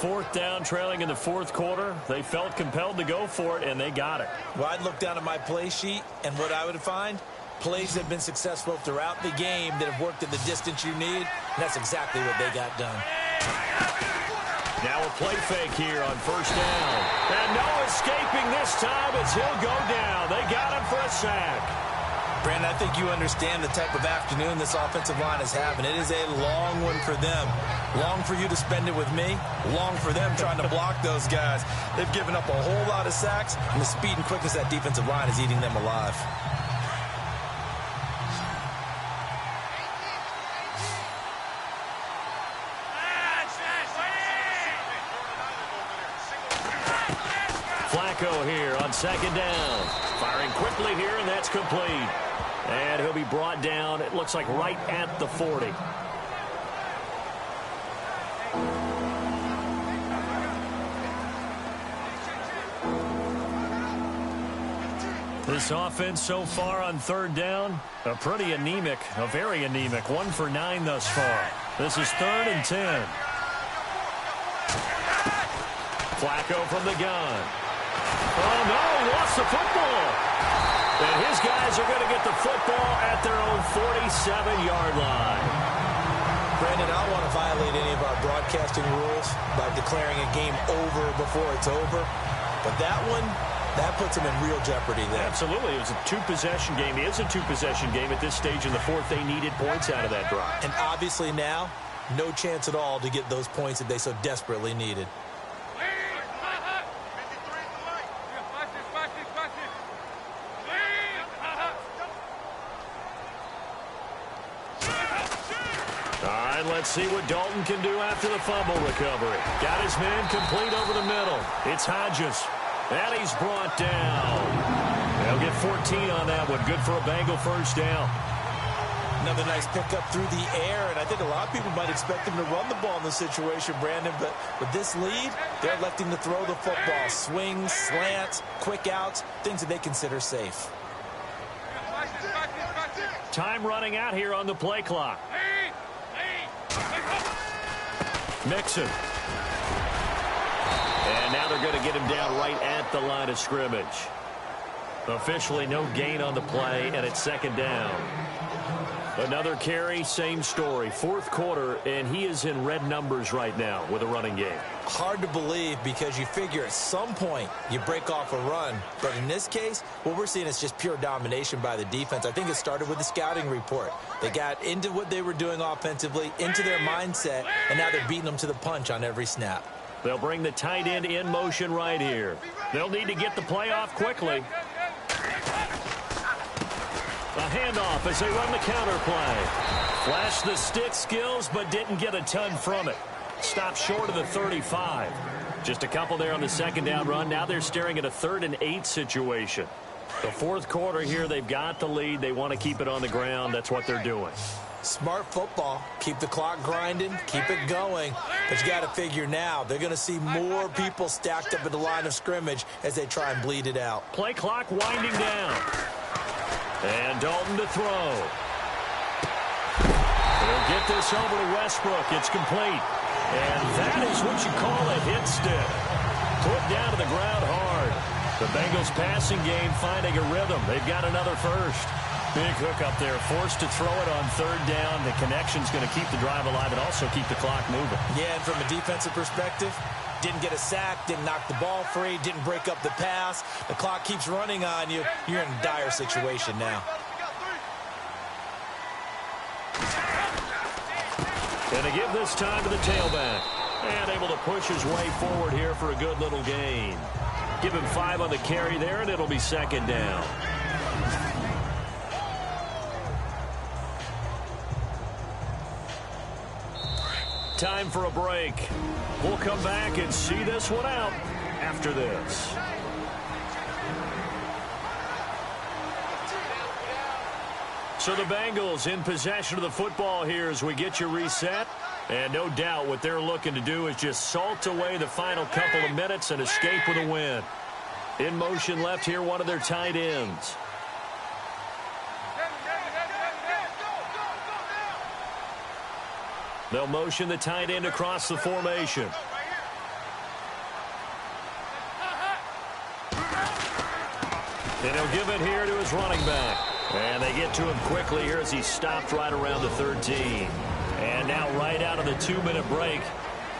4th down, trailing in the 4th quarter. They felt compelled to go for it, and they got it. Well, I'd look down at my play sheet, and what I would find, plays that have been successful throughout the game that have worked at the distance you need, and that's exactly what they got done. Now a play fake here on 1st down. And no escaping this time as he'll go down. They got him for a sack. Brandon, I think you understand the type of afternoon this offensive line is having. It is a long one for them. Long for you to spend it with me. Long for them trying to block those guys. They've given up a whole lot of sacks, and the speed and quickness of that defensive line is eating them alive. Flacco here on 2nd down. Firing quickly here, and that's complete. And he'll be brought down, it looks like, right at the 40. This offense so far on 3rd down, a pretty anemic, a very anemic. 1 for 9 thus far. This is 3rd and 10. Flacco from the gun. Oh, no, he lost the football. And his guys are going to get the football at their own 47-yard line. Brandon, I don't want to violate any of our broadcasting rules by declaring a game over before it's over. But that one, that puts them in real jeopardy there. Absolutely. It was a 2-possession game. It is a 2-possession game at this stage in the 4th. They needed points out of that drive. And obviously now, no chance at all to get those points that they so desperately needed. Let's see what Dalton can do after the fumble recovery. Got his man complete over the middle. It's Hodges. And he's brought down. They'll get 14 on that one. Good for a Bengal 1st down. Another nice pickup through the air, and I think a lot of people might expect him to run the ball in this situation, Brandon, but with this lead, they're electing to throw the football. Swings, slants, quick outs, things that they consider safe. Time running out here on the play clock. Mixon. And now they're going to get him down right at the line of scrimmage. Officially no gain on the play, and it's 2nd down. Another carry, same story. 4th quarter, and he is in red numbers right now with a running game. Hard to believe because you figure at some point you break off a run. But in this case, what we're seeing is just pure domination by the defense. I think it started with the scouting report. They got into what they were doing offensively, into their mindset, and now they're beating them to the punch on every snap. They'll bring the tight end in motion right here. They'll need to get the play off quickly. A handoff as they run the counter play. Flashed the stick skills, but didn't get a ton from it. Stopped short of the 35. Just a couple there on the 2nd down run. Now they're staring at a 3rd and 8 situation. The 4th quarter here, they've got the lead. They want to keep it on the ground. That's what they're doing. Smart football. Keep the clock grinding. Keep it going. But you got to figure now, they're going to see more people stacked up at the line of scrimmage as they try and bleed it out. Play clock winding down. And Dalton to throw. They'll get this over to Westbrook. It's complete. And that is what you call a hit stick. Put down to the ground hard. The Bengals passing game finding a rhythm. They've got another first. Big hook up there. Forced to throw it on 3rd down. The connection's going to keep the drive alive and also keep the clock moving. Yeah, and from a defensive perspective, didn't get a sack, didn't knock the ball free, didn't break up the pass. The clock keeps running on you. You're in a dire situation now. Going to give this time to the tailback. And able to push his way forward here for a good little gain. Give him 5 on the carry there, and it'll be second down. Time for a break. We'll come back and see this one out after this. So the Bengals in possession of the football here as we get you reset. And no doubt what they're looking to do is just salt away the final couple of minutes and escape with a win. In motion left here, one of their tight ends. They'll motion the tight end across the formation. And he'll give it here to his running back. And they get to him quickly here as he stopped right around the 13. And now right out of the 2-minute break,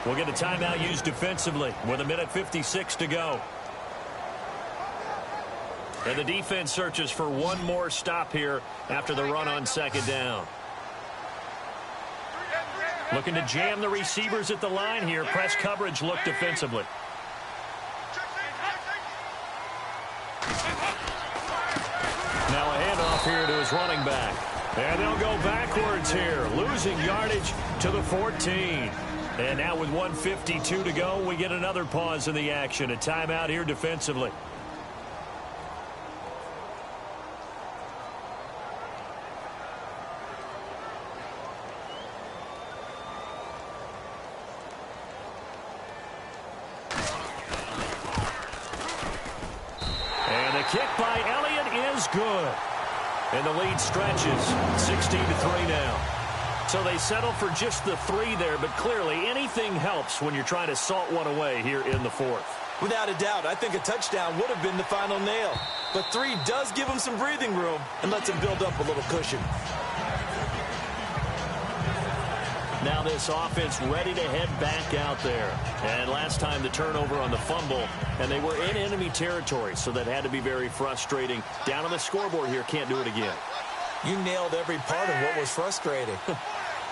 we'll get a timeout used defensively with 1:56 to go. And the defense searches for one more stop here after the run on second down. Looking to jam the receivers at the line here. Press coverage look defensively. Now a handoff here to his running back. And they'll go backwards here, losing yardage to the 14. And now with 1:52 to go, we get another pause in the action. A timeout here defensively. And the kick by Elliott is good. And the lead stretches 16-3 now. So they settle for just the 3 there, but clearly anything helps when you're trying to salt one away here in the 4th. Without a doubt, I think a touchdown would have been the final nail. But 3 does give them some breathing room and lets them build up a little cushion. Now this offense ready to head back out there. And last time the turnover on the fumble, and they were in enemy territory, so that had to be very frustrating. Down on the scoreboard here, can't do it again. You nailed every part of what was frustrating.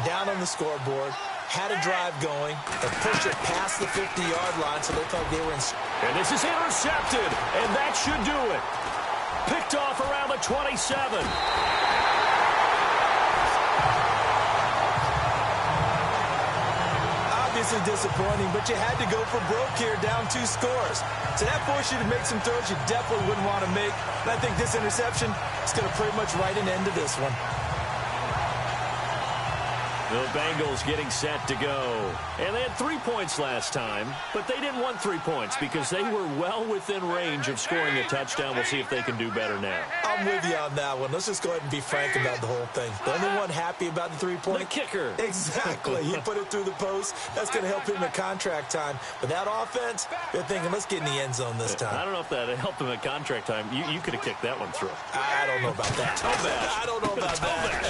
Down on the scoreboard, had a drive going, and pushed it past the 50-yard line, so they thought they were in. And this is intercepted, and that should do it. Picked off around the 27. Obviously disappointing, but you had to go for broke here, down 2 scores. So that forced you to make some throws you definitely wouldn't want to make. And I think this interception is going to pretty much write an end to this one. The Bengals getting set to go. And they had 3 points last time, but they didn't want 3 points because they were well within range of scoring a touchdown. We'll see if they can do better now. I'm with you on that one. Let's just go ahead and be frank about the whole thing. The only one happy about the 3-point? The kicker. Exactly. He put it through the post. That's going to help him at contract time. But that offense, they're thinking, let's get in the end zone this time. I don't know if that helped him at contract time. You could have kicked that one through. I don't know about that. I don't know about that.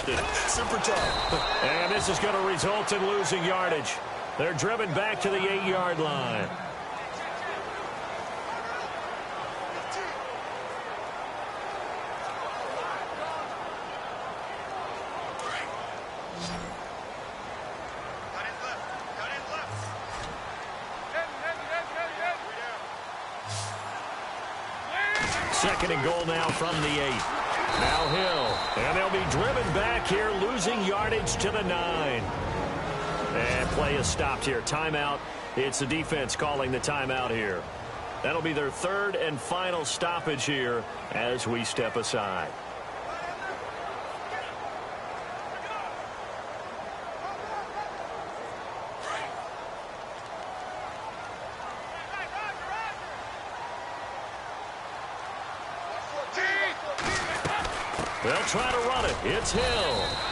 Super tough. And this is going to result in losing yardage. They're driven back to the 8-yard line. Second and goal now from the 8. Now Hill, and they'll be driven back here, losing yardage to the 9. And play is stopped here. Timeout. It's the defense calling the timeout here. That'll be their 3rd and final stoppage here as we step aside. They'll try to run it. It's Hill.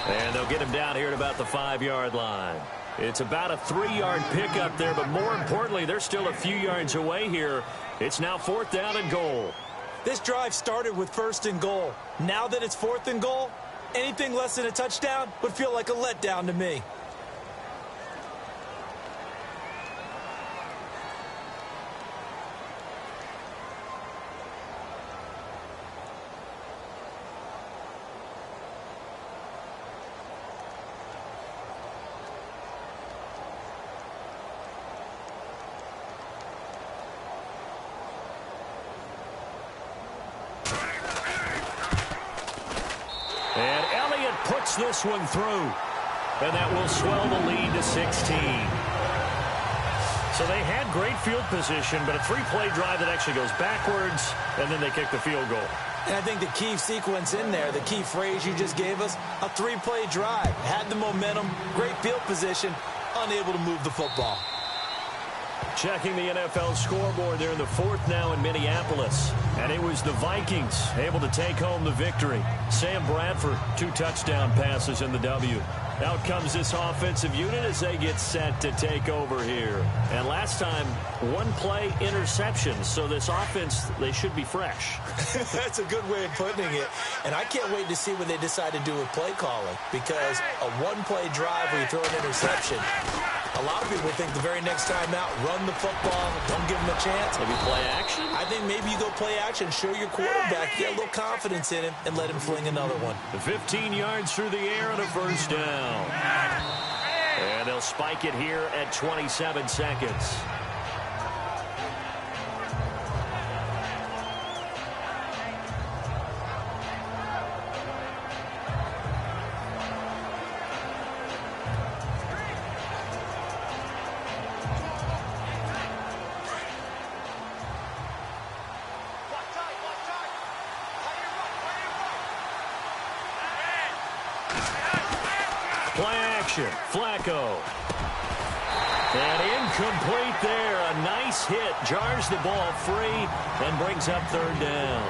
And they'll get him down here at about the 5-yard line. It's about a 3-yard pickup there, but more importantly, they're still a few yards away here. It's now 4th down and goal. This drive started with 1st and goal. Now that it's 4th and goal, anything less than a touchdown would feel like a letdown to me. gets this one through. And that will swell the lead to 16. So they had great field position, but a three-play drive that actually goes backwards, and then they kick the field goal. And I think the key sequence in there, the key phrase you just gave us, a three-play drive. Had the momentum, great field position, unable to move the football. Checking the NFL scoreboard there in the fourth now in Minneapolis. And it was the Vikings able to take home the victory. Sam Bradford, 2 touchdown passes in the W. Out comes this offensive unit as they get set to take over here. And last time, 1-play interception. So this offense, they should be fresh. That's a good way of putting it. And I can't wait to see what they decide to do with play calling. Because a 1-play drive where you throw an interception, a lot of people think the very next time out, run the football, don't give them a chance. Maybe play action? I think maybe you go play action, show your quarterback, get a little confidence in him, and let him fling another one. 15 yards through the air and a first down. And they'll spike it here at 27 seconds. Play action, Flacco. And incomplete there. A nice hit. Jars the ball free and brings up third down.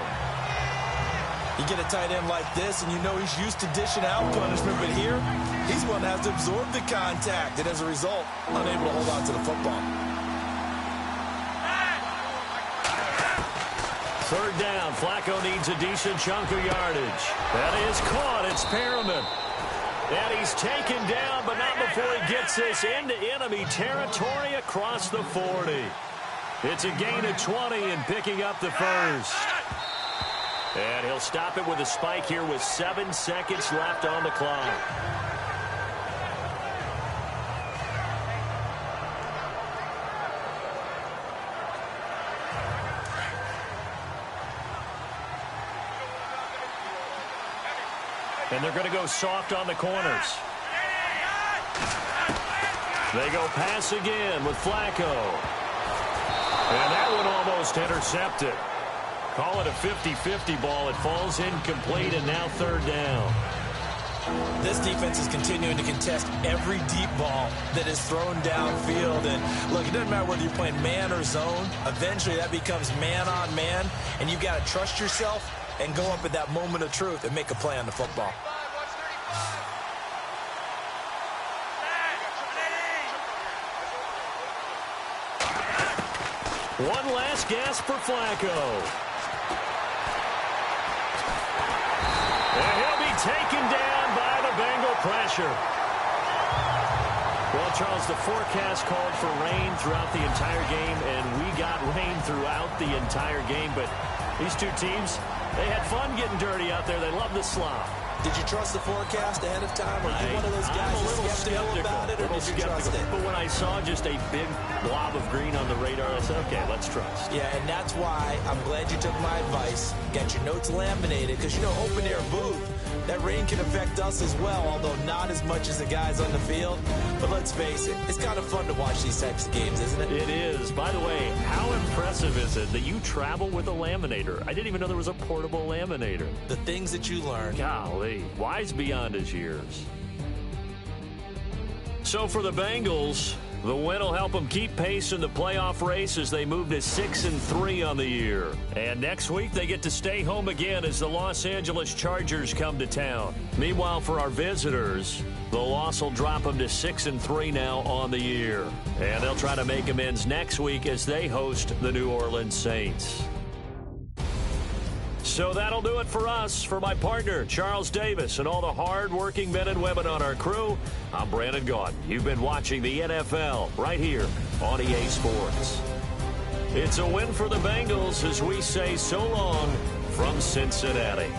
You get a tight end like this, and you know he's used to dishing out punishment. But here, he's one that has to absorb the contact. And as a result, unable to hold on to the football. Third down. Flacco needs a decent chunk of yardage. That is caught. It's Perriman. And he's taken down, but not before he gets this into enemy territory across the 40. It's a gain of 20 and picking up the first. And he'll stop it with a spike here with 7 seconds left on the clock. And they're going to go soft on the corners. They go pass again with Flacco. And that one almost intercepted. Call it a 50-50 ball. It falls incomplete, and now third down. This defense is continuing to contest every deep ball that is thrown downfield. And look, it doesn't matter whether you're playing man or zone. Eventually, that becomes man on man, and you've got to trust yourself and go up at that moment of truth and make a play on the football. One last gasp for Flacco. And he'll be taken down by the Bengal pressure. Well, Charles, the forecast called for rain throughout the entire game, and we got rain throughout the entire game. But these two teams, they had fun getting dirty out there. They love the slop. Did you trust the forecast ahead of time? Or are you one of those guys that's skeptical about it, or did you trust it? But when I saw just a big blob of green on the radar, I said, okay, let's trust. Yeah, and that's why I'm glad you took my advice. Got your notes laminated, because, you know, open-air booth, that rain can affect us as well, although not as much as the guys on the field. But let's face it, it's kind of fun to watch these types of games, isn't it? It is. By the way, how impressive is it that you travel with a laminator? I didn't even know there was a portable laminator. The things that you learn. Golly, wise beyond his years. So for the Bengals, the win will help them keep pace in the playoff race as they move to 6-3 on the year. And next week, they get to stay home again as the Los Angeles Chargers come to town. Meanwhile, for our visitors, the loss will drop them to 6-3 now on the year. And they'll try to make amends next week as they host the New Orleans Saints. So that'll do it for us. For my partner, Charles Davis, and all the hard-working men and women on our crew, I'm Brandon Gaudin. You've been watching the NFL right here on EA Sports. It's a win for the Bengals as we say so long from Cincinnati.